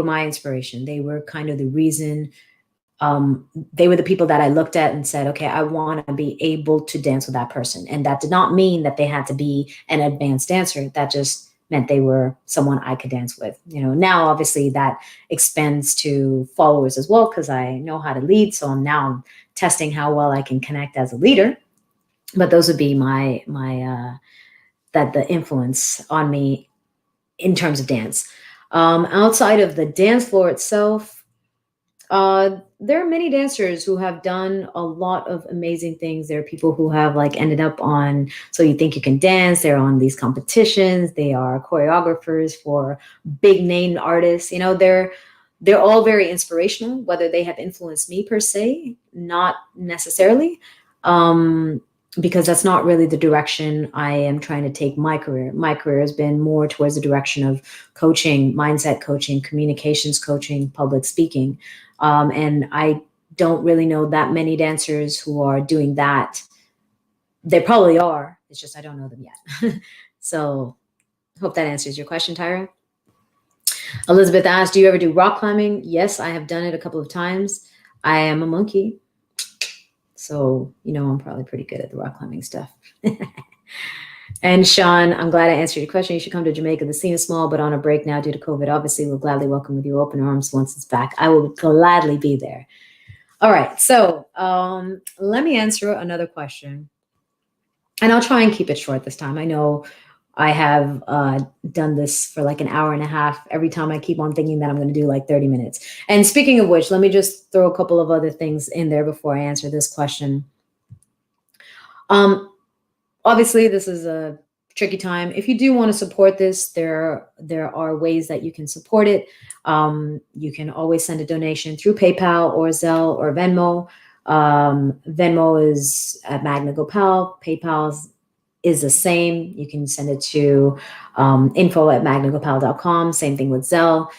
my inspiration. They were kind of the reason. They were the people that I looked at and said, okay, I want to be able to dance with that person. And that did not mean that they had to be an advanced dancer. That just meant they were someone I could dance with. You know, now obviously that expands to followers as well, because I know how to lead. So I'm testing how well I can connect as a leader. But those would be the influence on me in terms of dance. Outside of the dance floor itself, there are many dancers who have done a lot of amazing things. There are people who have like ended up on So You Think You Can Dance. They're on these competitions. They are choreographers for big name artists. You know, they're all very inspirational. Whether they have influenced me per se, not necessarily. Because that's not really the direction I am trying to take my career. My career has been more towards the direction of coaching, mindset coaching, communications coaching, public speaking. And I don't really know that many dancers who are doing that. They probably are. It's just I don't know them yet. So hope that answers your question, Tyra. Elizabeth asked, do you ever do rock climbing? Yes, I have done it a couple of times. I am a monkey. So, you know, I'm probably pretty good at the rock climbing stuff. And Sean, I'm glad I answered your question. You should come to Jamaica. The scene is small, but on a break now due to COVID. Obviously, we'll gladly welcome with you open arms once it's back. I will gladly be there. All right. So let me answer another question. And I'll try and keep it short this time. I know I have done this for like an hour and a half. Every time I keep on thinking that I'm going to do like 30 minutes. And speaking of which, let me just throw a couple of other things in there before I answer this question. Obviously, this is a tricky time. If you do want to support this, there are ways that you can support it. You can always send a donation through PayPal or Zelle or Venmo. Venmo is at Magna Gopal. PayPal is the same. You can send it to info@magnagopal.com. Same thing with Zelle.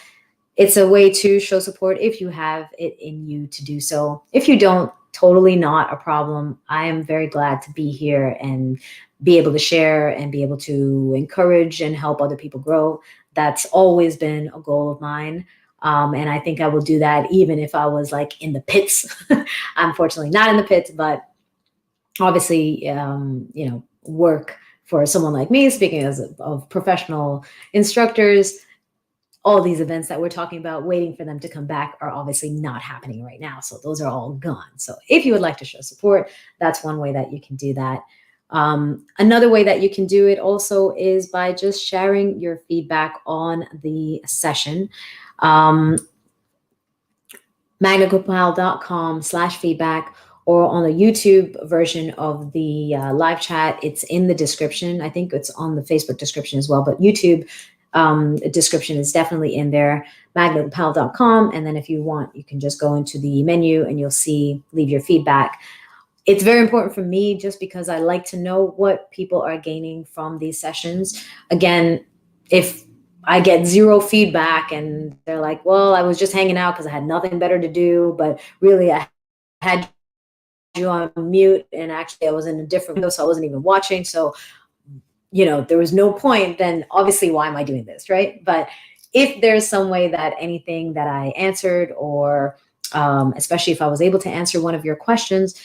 It's a way to show support if you have it in you to do so. If you don't, totally not a problem. I am very glad to be here and be able to share and be able to encourage and help other people grow. That's always been a goal of mine. And I think I will do that even if I was like in the pits. Unfortunately, not in the pits, but obviously, work for someone like me, speaking of professional instructors. All these events that we're talking about, waiting for them to come back, are obviously not happening right now. So those are all gone. So if you would like to show support, that's one way that you can do that. Another way that you can do it also is by just sharing your feedback on the session. magnagopal.com/feedback, or on the YouTube version of the live chat, it's in the description. I think it's on the Facebook description as well, but YouTube description is definitely in there, magnagopal.com. And then if you want, you can just go into the menu and you'll see, leave your feedback. It's very important for me just because I like to know what people are gaining from these sessions. Again, if I get zero feedback and they're like, well, I was just hanging out because I had nothing better to do, but really I had you on mute and actually I was in a different window, so I wasn't even watching. So, there was no point, then obviously why am I doing this, right? But if there's some way that anything that I answered, or especially if I was able to answer one of your questions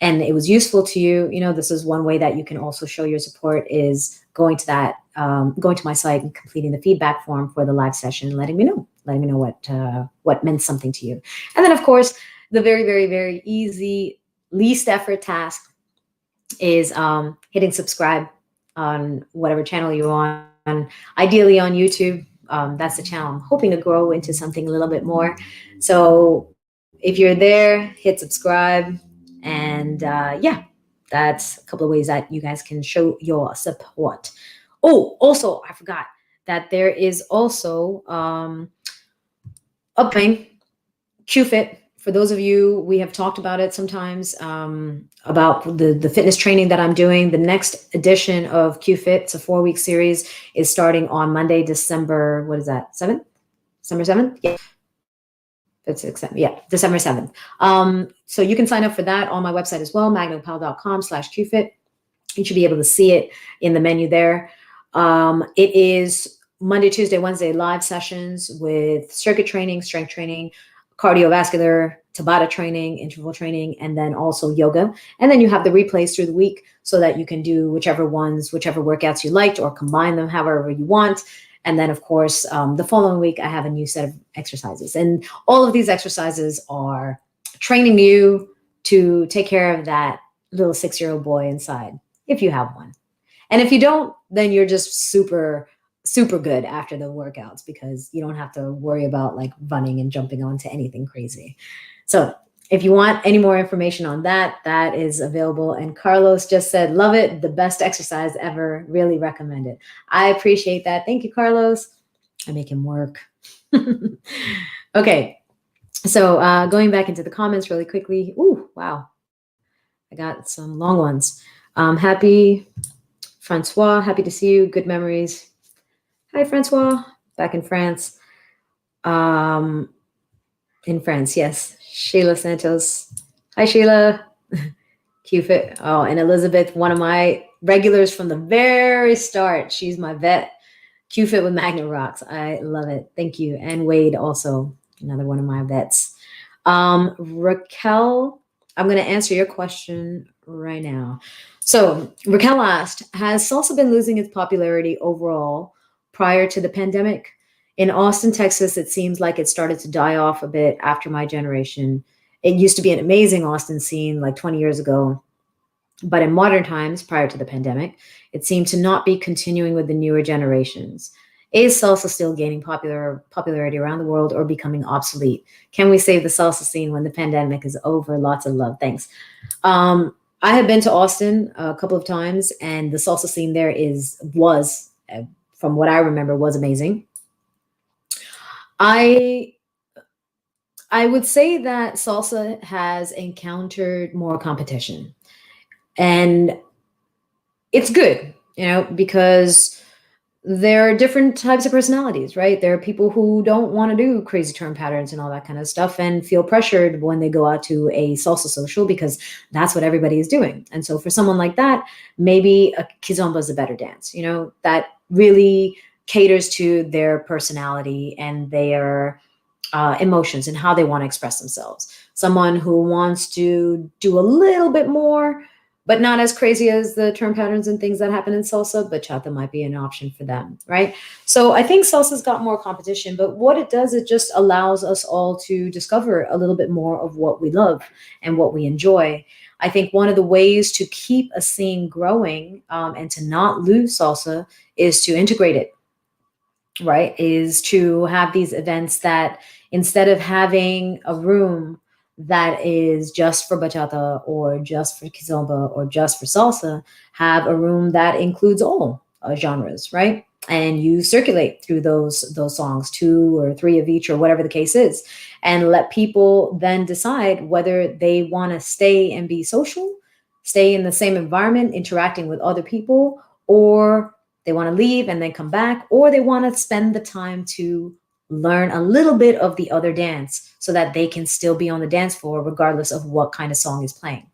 and it was useful to you, this is one way that you can also show your support, is going to my site and completing the feedback form for the live session and letting me know what meant something to you. And then of course, the very, very, very easy, least effort task is hitting subscribe on whatever channel you're on, ideally on YouTube. That's the channel I'm hoping to grow into something a little bit more. So if you're there, hit subscribe. And yeah, that's a couple of ways that you guys can show your support. Oh, also, I forgot that there is also upcoming QFit. For those of you, we have talked about it sometimes, about the fitness training that I'm doing. The next edition of QFit, it's a 4-week series, is starting on Monday, December, what is that, 7th? December 7th? Yeah. December 7th. So you can sign up for that on my website as well, magnagopal.com/QFit. You should be able to see it in the menu there. It is Monday, Tuesday, Wednesday live sessions with circuit training, strength training, cardiovascular, Tabata training, interval training, and then also yoga. And then you have the replays through the week so that you can do whichever workouts you liked, or combine them however you want. And then, of course, the following week, I have a new set of exercises. And all of these exercises are training you to take care of that little 6-year-old boy inside, if you have one. And if you don't, then you're just super, super good after the workouts, because you don't have to worry about like running and jumping onto anything crazy. So if you want any more information on that, that is available. And Carlos just said, love it. The best exercise ever. Really recommend it. I appreciate that. Thank you, Carlos. I make him work. Okay. So going back into the comments really quickly. Ooh, wow. I got some long ones. Happy Francois. Happy to see you. Good memories. Hi, Francois. Back in France. In France, yes. Sheila Santos. Hi, Sheila. QFit. Oh, and Elizabeth, one of my regulars from the very start. She's my vet. QFit with Magna rocks. I love it. Thank you. And Wade, also another one of my vets. Raquel, I'm going to answer your question right now. So Raquel asked, has salsa been losing its popularity overall prior to the pandemic? In Austin, Texas, it seems like it started to die off a bit after my generation. It used to be an amazing Austin scene like 20 years ago. But in modern times, prior to the pandemic, it seemed to not be continuing with the newer generations. Is salsa still gaining popularity around the world, or becoming obsolete? Can we save the salsa scene when the pandemic is over? Lots of love. Thanks. I have been to Austin a couple of times, and the salsa scene there was, from what I remember, was amazing. I would say that salsa has encountered more competition, and it's good, because there are different types of personalities, right? There are people who don't want to do crazy turn patterns and all that kind of stuff and feel pressured when they go out to a salsa social because that's what everybody is doing. And so for someone like that, maybe a kizomba is a better dance, that really caters to their personality and their emotions and how they want to express themselves. Someone who wants to do a little bit more, but not as crazy as the turn patterns and things that happen in salsa, bachata might be an option for them, right? So I think salsa's got more competition, but what it does, it just allows us all to discover a little bit more of what we love and what we enjoy. I think one of the ways to keep a scene growing and to not lose salsa is to integrate it, right? Is to have these events that instead of having a room that is just for bachata or just for kizomba or just for salsa have a room that includes all genres, right? And you circulate through those songs, 2 or 3 of each or whatever the case is, and let people then decide whether they want to stay and be social, stay in the same environment interacting with other people, or they want to leave and then come back, or they want to spend the time to learn a little bit of the other dance so that they can still be on the dance floor regardless of what kind of song is playing.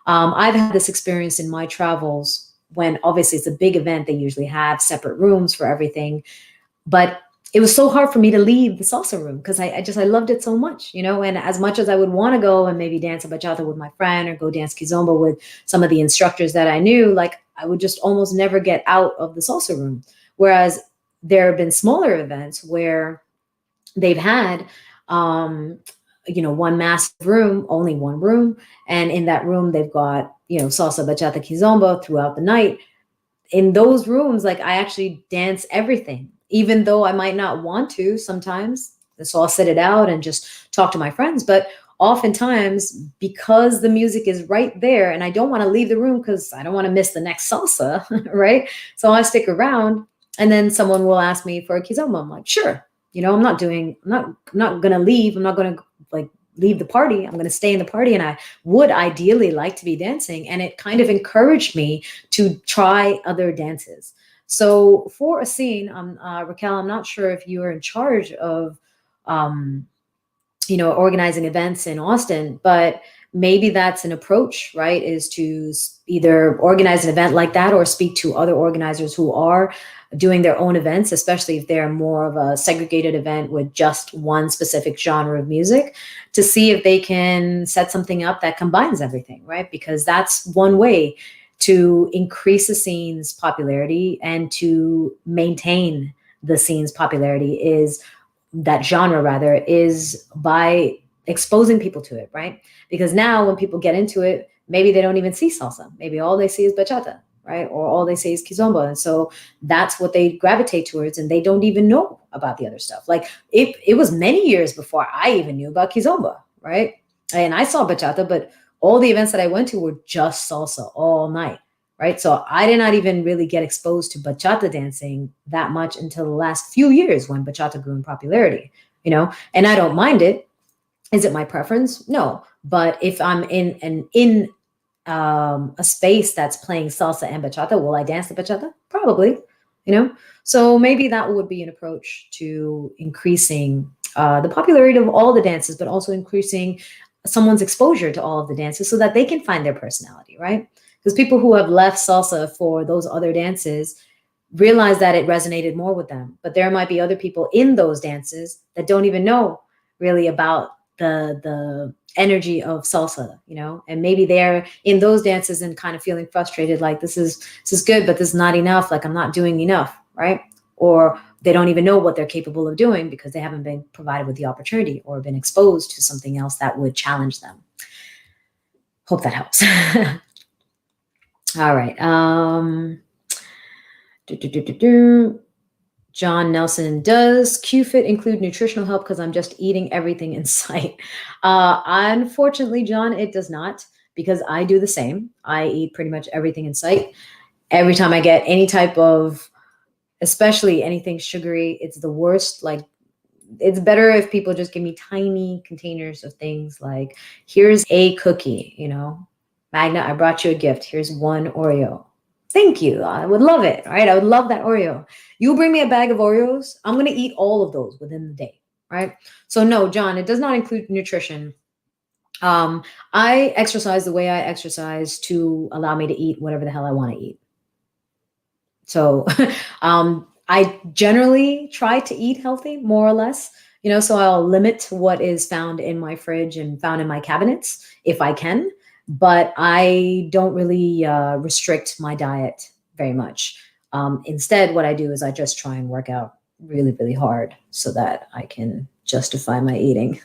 I've had this experience in my travels when obviously it's a big event. They usually have separate rooms for everything, but it was so hard for me to leave the salsa room because I loved it so much, you know. And as much as I would want to go and maybe dance a bachata with my friend or go dance kizomba with some of the instructors that I knew, like I would just almost never get out of the salsa room. Whereas there have been smaller events where they've had one massive room, only one room, and in that room they've got salsa, bachata, kizomba throughout the night. In those rooms, like I actually dance everything, even though I might not want to sometimes. So I'll sit it out and just talk to my friends. But oftentimes, because the music is right there and I don't want to leave the room because I don't want to miss the next salsa, right? So I stick around, and then someone will ask me for a kizomba. I'm like, sure. I'm not gonna leave. I'm not gonna like leave the party. I'm gonna stay in the party, and I would ideally like to be dancing. And it kind of encouraged me to try other dances. So for a scene, Raquel, I'm not sure if you are in charge of, organizing events in Austin, but maybe that's an approach, right? Is to either organize an event like that or speak to other organizers who are doing their own events, especially if they're more of a segregated event with just one specific genre of music, to see if they can set something up that combines everything, right? Because that's one way to increase the scene's popularity and to maintain the scene's popularity is that genre rather is by exposing people to it, right? Because now when people get into it, maybe they don't even see salsa. Maybe all they see is bachata, right? Or all they see is kizomba. And so that's what they gravitate towards, and they don't even know about the other stuff. Like it was many years before I even knew about kizomba, right? And I saw bachata, but all the events that I went to were just salsa all night, right? So I did not even really get exposed to bachata dancing that much until the last few years when bachata grew in popularity, and I don't mind it. Is it my preference? No. But if I'm in a space that's playing salsa and bachata, will I dance the bachata? Probably, So maybe that would be an approach to increasing the popularity of all the dances, but also increasing someone's exposure to all of the dances so that they can find their personality, right? Because people who have left salsa for those other dances realize that it resonated more with them. But there might be other people in those dances that don't even know really about the energy of salsa, and maybe they're in those dances and kind of feeling frustrated, like this is good, but this is not enough. Like I'm not doing enough, right? Or they don't even know what they're capable of doing because they haven't been provided with the opportunity or been exposed to something else that would challenge them. Hope that helps. All right. John Nelson, does QFit include nutritional help? Because I'm just eating everything in sight. Unfortunately, John, it does not, because I do the same. I eat pretty much everything in sight. Every time I get any type of, especially anything sugary, it's the worst. Like, it's better if people just give me tiny containers of things like, here's a cookie, Magna, I brought you a gift. Here's one Oreo. Thank you. I would love it, right? I would love that Oreo. You bring me a bag of Oreos, I'm going to eat all of those within the day, right? So no, John, it does not include nutrition. I exercise the way I exercise to allow me to eat whatever the hell I want to eat. So I generally try to eat healthy, more or less, so I'll limit what is found in my fridge and found in my cabinets if I can. But I don't really restrict my diet very much. Instead, what I do is I just try and work out really, really hard so that I can justify my eating.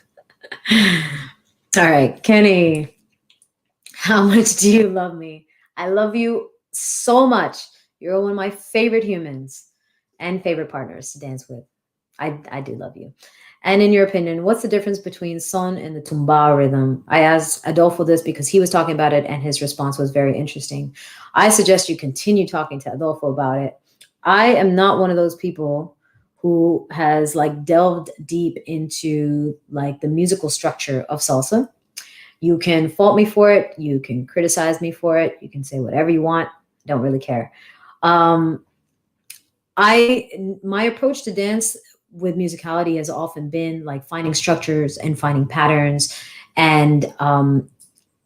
All right, Kenny, how much do you love me? I love you so much. You're one of my favorite humans and favorite partners to dance with. I do love you. And in your opinion, what's the difference between son and the tumbao rhythm? I asked Adolfo this because he was talking about it and his response was very interesting. I suggest you continue talking to Adolfo about it. I am not one of those people who has like delved deep into like the musical structure of salsa. You can fault me for it. You can criticize me for it. You can say whatever you want. Don't really care. Um, my approach to dance with musicality has often been like finding structures and finding patterns and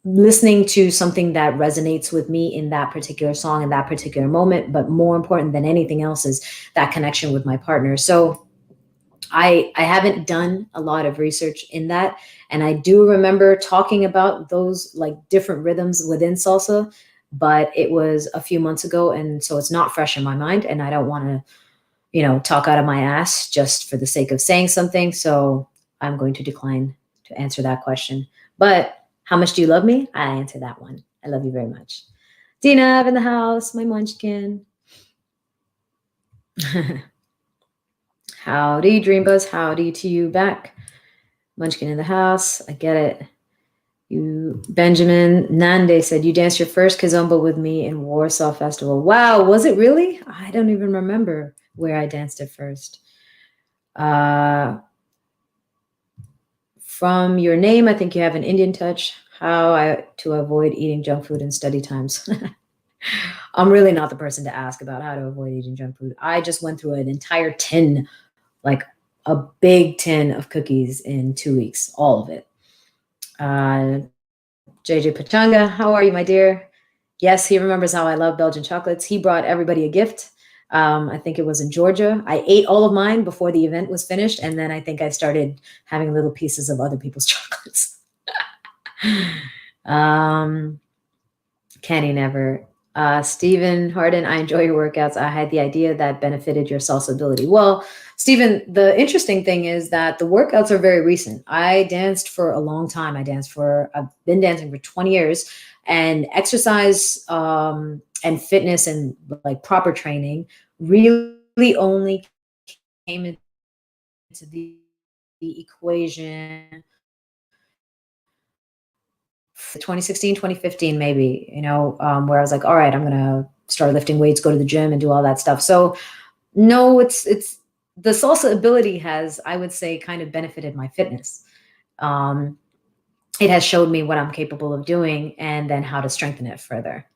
listening to something that resonates with me in that particular song in that particular moment. But more important than anything else is that connection with my partner. So I haven't done a lot of research in that. And I do remember talking about those like different rhythms within salsa, but it was a few months ago. And so it's not fresh in my mind. And I don't want to, talk out of my ass just for the sake of saying something. So I'm going to decline to answer that question. But how much do you love me? I answer that one. I love you very much. Dina in the house, my munchkin. Howdy, Dreambuzz. Howdy to you back. Munchkin in the house. I get it. You, Benjamin Nande said, you danced your first kizomba with me in Warsaw Festival. Wow, was it really? I don't even remember where I danced it first. From your name, I think you have an Indian touch. How to avoid eating junk food in study times. I'm really not the person to ask about how to avoid eating junk food. I just went through an entire tin, like a big tin of cookies in 2 weeks, all of it. JJ Pachanga, how are you, my dear? Yes, he remembers how I love Belgian chocolates. He brought everybody a gift. I think it was in Georgia. I ate all of mine before the event was finished, and then I think I started having little pieces of other people's chocolates. Kenny never. Stephen Harden, I enjoy your workouts. I had the idea that benefited your salsa ability. Well, Stephen, the interesting thing is that the workouts are very recent. I danced for a long time. I've been dancing for 20 years, and exercise and fitness and like proper training really only came into the equation 2016, 2015, maybe, where I was like, all right, I'm going to start lifting weights, go to the gym and do all that stuff. So no, it's the salsa ability has, I would say, kind of benefited my fitness. It has showed me what I'm capable of doing and then how to strengthen it further.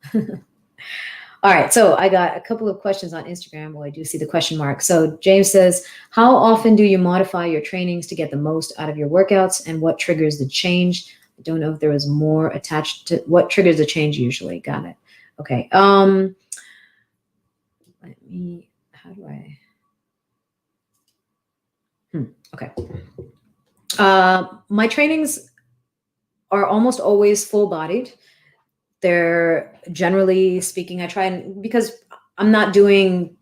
All right, so I got a couple of questions on Instagram. Well, I do see the question mark. So James says, how often do you modify your trainings to get the most out of your workouts, and what triggers the change? I don't know if there was more attached to what triggers the change usually. Got it. Okay. How do I? Okay. My trainings are almost always full-bodied. They're generally speaking, I try and, because I'm not doing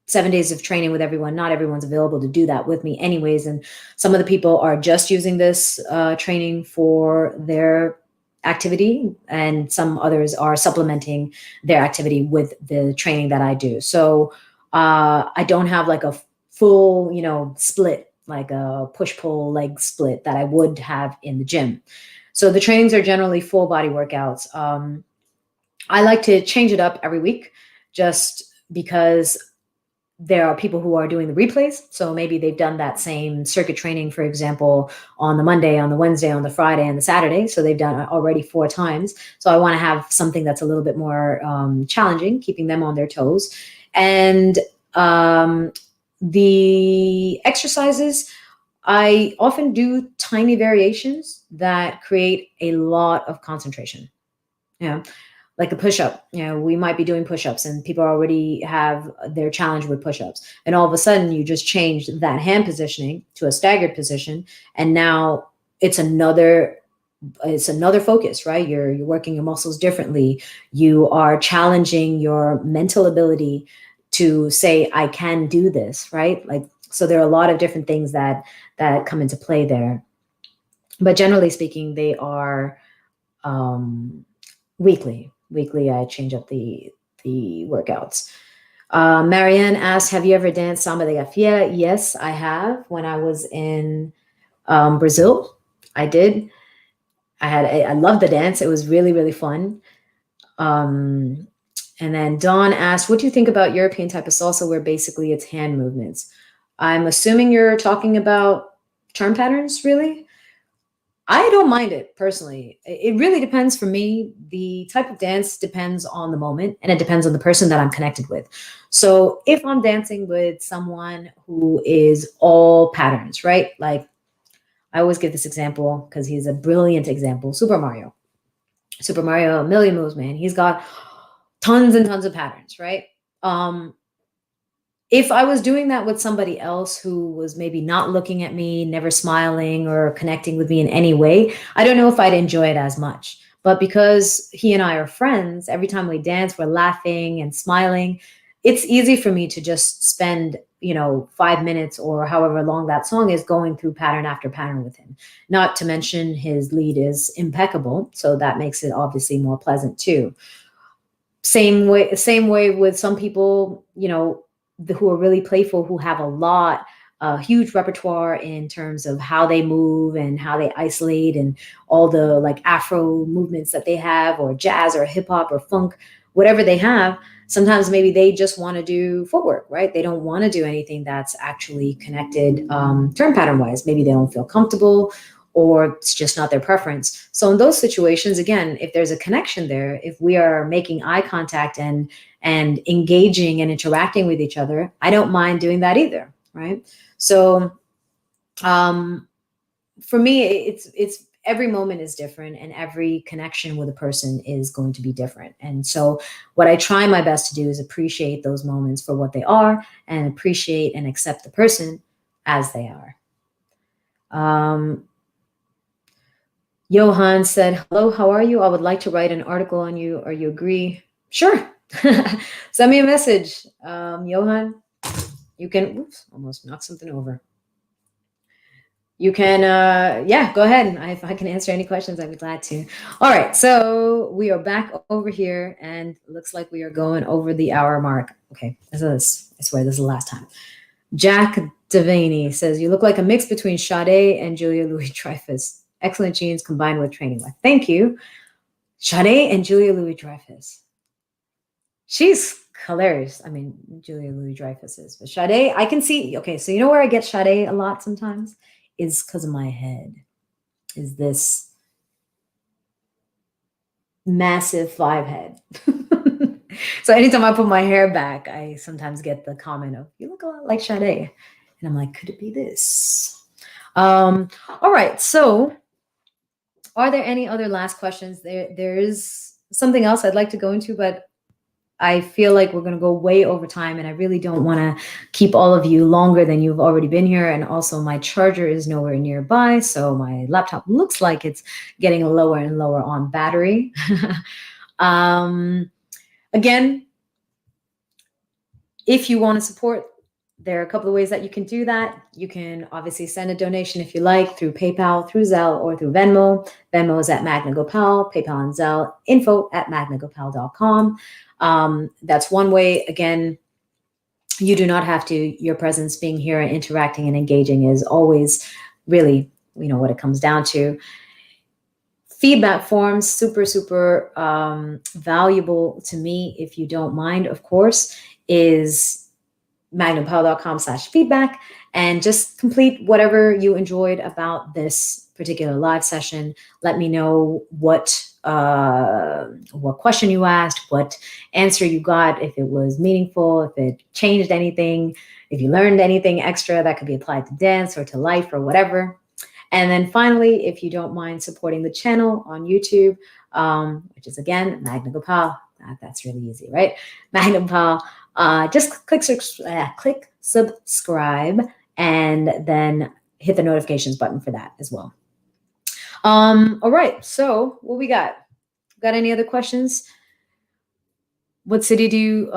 7 days of training with everyone. Not everyone's available to do that with me anyways. And some of the people are just using this training for their activity, and some others are supplementing their activity with the training that I do. So I don't have like a full, split, like a push-pull leg split that I would have in the gym. So the trainings are generally full body workouts. I like to change it up every week just because there are people who are doing the replays. So maybe they've done that same circuit training, for example, on the Monday, on the Wednesday, on the Friday, and the Saturday. So they've done it already 4 times. So I want to have something that's a little bit more challenging, keeping them on their toes. And the exercises, I often do tiny variations that create a lot of concentration. Yeah. Like a push-up, we might be doing push-ups and people already have their challenge with push-ups. And all of a sudden you just change that hand positioning to a staggered position. And now it's another focus, right? You're working your muscles differently. You are challenging your mental ability to say, I can do this, right? Like, so there are a lot of different things that come into play there. But generally speaking, they are weekly. I change up the workouts. Marianne asked, have you ever danced Samba de Gaffiera? Yes, I have. When I was in Brazil, I did. I loved the dance. It was really, really fun. Um, and then Dawn asked, what do you think about European type of salsa where basically it's hand movements? I'm assuming you're talking about turn patterns, really? I don't mind it personally. It really depends for me. The type of dance depends on the moment and it depends on the person that I'm connected with. So if I'm dancing with someone who is all patterns, right? Like I always give this example because he's a brilliant example. Super Mario. Super Mario, a million moves, man. He's got tons and tons of patterns, right? Um, if I was doing that with somebody else who was maybe not looking at me, never smiling or connecting with me in any way, I don't know if I'd enjoy it as much. But because he and I are friends, every time we dance, we're laughing and smiling. It's easy for me to just spend, 5 minutes or however long that song is going through pattern after pattern with him. Not to mention his lead is impeccable. So that makes it obviously more pleasant too. Same way with some people, who are really playful, who have a huge repertoire in terms of how they move and how they isolate and all the like Afro movements that they have, or jazz or hip hop or funk, whatever they have. Sometimes maybe they just want to do footwork, right? They don't want to do anything that's actually connected turn pattern wise. Maybe they don't feel comfortable or it's just not their preference. So in those situations, again, if there's a connection there, if we are making eye contact and engaging and interacting with each other, I don't mind doing that either, right? So for me, it's every moment is different and every connection with a person is going to be different. And so what I try my best to do is appreciate those moments for what they are and appreciate and accept the person as they are. Johan said, hello, how are you? I would like to write an article on you. Are you agree? Sure. Send me a message. Johan, you can, oops, almost knocked something over. You can, yeah, go ahead. If I can answer any questions, I'd be glad to. All right, so we are back over here and looks like we are going over the hour mark. Okay, I swear this is the last time. Jack Devaney says, you look like a mix between Sade and Julia Louis-Dreyfus. Excellent genes combined with training. Thank you. Sade and Julia Louis-Dreyfus. She's hilarious. I mean, Julia Louis-Dreyfus is. But Sade, I can see. Okay, so you know where I get Sade a lot sometimes? Is because of my head. Is this massive 5 head. So anytime I put my hair back, I sometimes get the comment of, you look a lot like Sade. And I'm like, could it be this? All right, so are there any other last questions? There is something else I'd like to go into, but I feel like we're going to go way over time and I really don't want to keep all of you longer than you've already been here. And also my charger is nowhere nearby. So my laptop looks like it's getting lower and lower on battery. Again, if you want to support, there are a couple of ways that you can do that. You can obviously send a donation if you like through PayPal, through Zelle, or through Venmo. Venmo is at Magna Gopal, PayPal and Zelle, info@magnagopal.com. That's one way. Again, you do not have to. Your presence being here and interacting and engaging is always really, what it comes down to. Feedback forms, super, super valuable to me, if you don't mind, of course, is magnagopal.com/feedback, and just complete whatever you enjoyed about this particular live session. Let me know what question you asked, what answer you got, if it was meaningful, if it changed anything, if you learned anything extra that could be applied to dance or to life or whatever. And then finally, if you don't mind supporting the channel on YouTube, which is again, Magna Gopal. That's really easy, right? Magna Gopal. Just click subscribe and then hit the notifications button for that as well. All right, so what we got? Got any other questions? What city do you,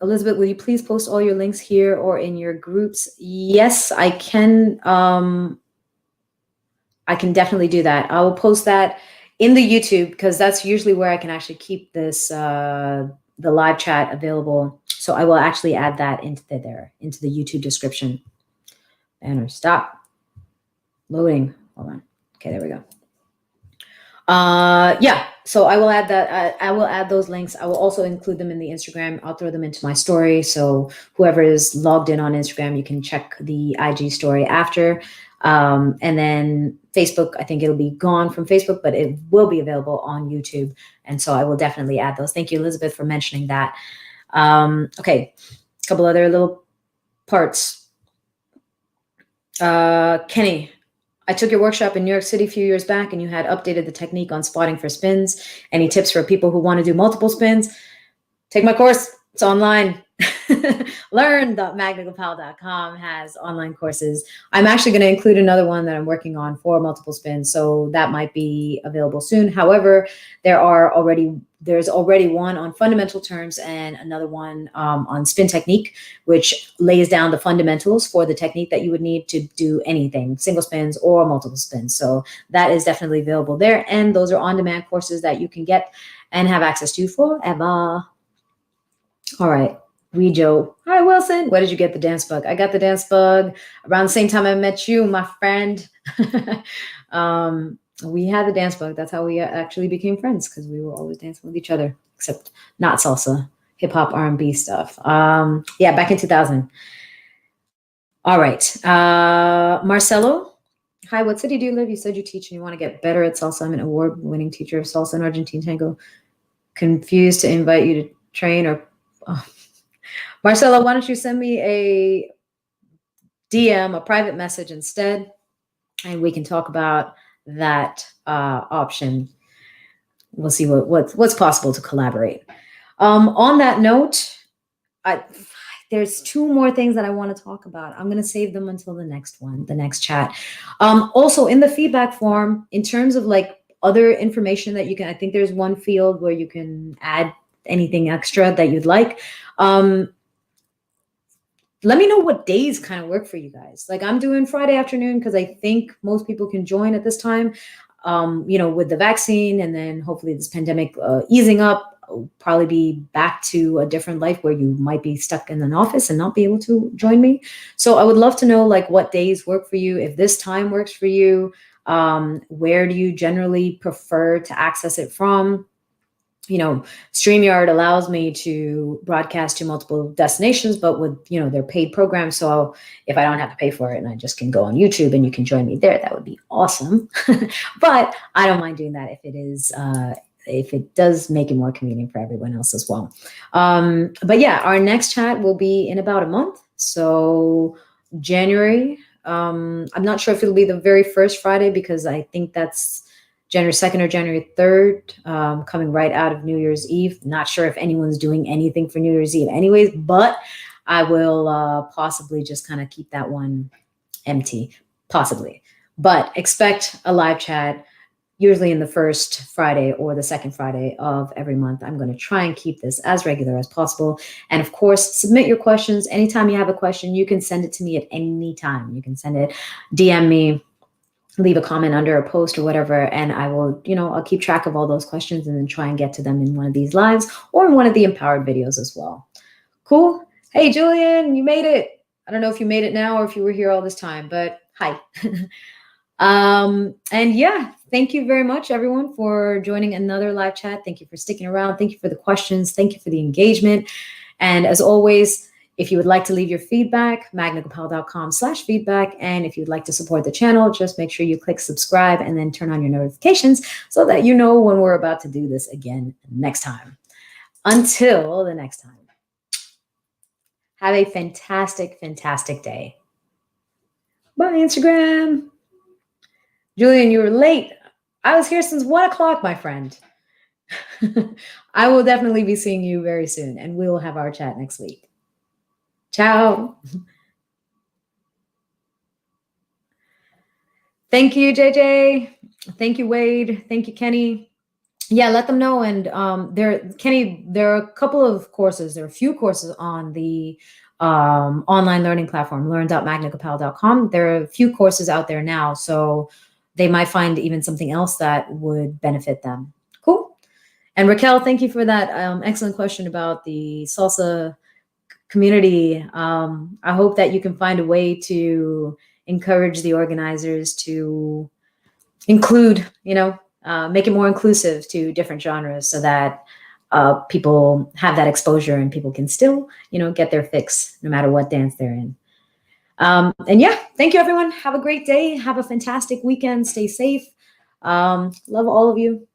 Elizabeth, will you please post all your links here or in your groups? Yes, I can. I can definitely do that. I will post that in the YouTube because that's usually where I can actually keep this, the live chat available. So I will actually add that into the YouTube description. Banner, stop. Loading. Hold on. Okay, there we go. Yeah, so I will add that. I will add those links. I will also include them in the Instagram. I'll throw them into my story, so whoever is logged in on Instagram, you can check the IG story after. And then Facebook, I think it'll be gone from Facebook, but it will be available on YouTube, and so I will definitely add those. Thank you, Elizabeth, for mentioning that. Okay, a couple other little parts. Kenny, I took your workshop in New York City a few years back, and you had updated the technique on spotting for spins. Any tips for people who want to do multiple spins? Take my course. It's online. Learn.magnagopal.com has online courses. I'm actually going to include another one that I'm working on for multiple spins, so that might be available soon. However, there's already one on fundamental terms and another one on spin technique, which lays down the fundamentals for the technique that you would need to do anything, single spins or multiple spins. So that is definitely available there, and those are on-demand courses that you can get and have access to forever. All right. Joe. Hi, Wilson. Where did you get the dance bug? I got the dance bug around the same time I met you, my friend. We had the dance bug. That's how we actually became friends, because we were always dancing with each other, except not salsa, hip hop, R&B stuff. Yeah, back in 2000. All right. Marcelo. Hi, what city do you live? You said you teach and you want to get better at salsa. I'm an award-winning teacher of salsa and Argentine tango. Confused to invite you to train or... Oh. Marcelo, why don't you send me a DM, a private message instead, and we can talk about that option. We'll see what's possible to collaborate. On that note, there's two more things that I want to talk about. I'm going to save them until the next chat. Also, in the feedback form, in terms of like other information that you can, I think there's one field where you can add anything extra that you'd like. Let me know what days kind of work for you guys. Like, I'm doing Friday afternoon because I think most people can join at this time, with the vaccine, and then hopefully this pandemic easing up, I'll probably be back to a different life where you might be stuck in an office and not be able to join me. So I would love to know like what days work for you, if this time works for you, where do you generally prefer to access it from? StreamYard allows me to broadcast to multiple destinations, but with, their paid programs. So if I don't have to pay for it and I just can go on YouTube and you can join me there, that would be awesome. But I don't mind doing that if it does make it more convenient for everyone else as well. But yeah, our next chat will be in about a month. So January, I'm not sure if it'll be the very first Friday, because I think that's January 2nd or January 3rd, coming right out of New Year's Eve. Not sure if anyone's doing anything for New Year's Eve anyways, but I will possibly just kind of keep that one empty, possibly. But expect a live chat usually in the first Friday or the second Friday of every month. I'm going to try and keep this as regular as possible. And of course, submit your questions. Anytime you have a question, you can send it to me at any time. You can send it, DM me, leave a comment under a post or whatever, and I will, I'll keep track of all those questions and then try and get to them in one of these lives or in one of the empowered videos as well. Cool. Hey, Julian, you made it. I don't know if you made it now or if you were here all this time, but hi. And yeah, thank you very much, everyone, for joining another live chat. Thank you for sticking around. Thank you for the questions. Thank you for the engagement. And as always, if you would like to leave your feedback, magnagopal.com/feedback. And if you'd like to support the channel, just make sure you click subscribe and then turn on your notifications so that you know when we're about to do this again next time. Until the next time, have a fantastic, fantastic day. Bye, Instagram. Julian, you were late. I was here since 1 o'clock, my friend. I will definitely be seeing you very soon, and we will have our chat next week. Ciao. Thank you, JJ. Thank you, Wade. Thank you, Kenny. Yeah, let them know. And Kenny, there are a couple of courses. There are a few courses on the online learning platform, learn.magnagopal.com. There are a few courses out there now, so they might find even something else that would benefit them. Cool. And Raquel, thank you for that excellent question about the salsa community. I hope that you can find a way to encourage the organizers to include, make it more inclusive to different genres so that people have that exposure and people can still, get their fix no matter what dance they're in. And yeah, thank you, everyone. Have a great day. Have a fantastic weekend. Stay safe. Love all of you.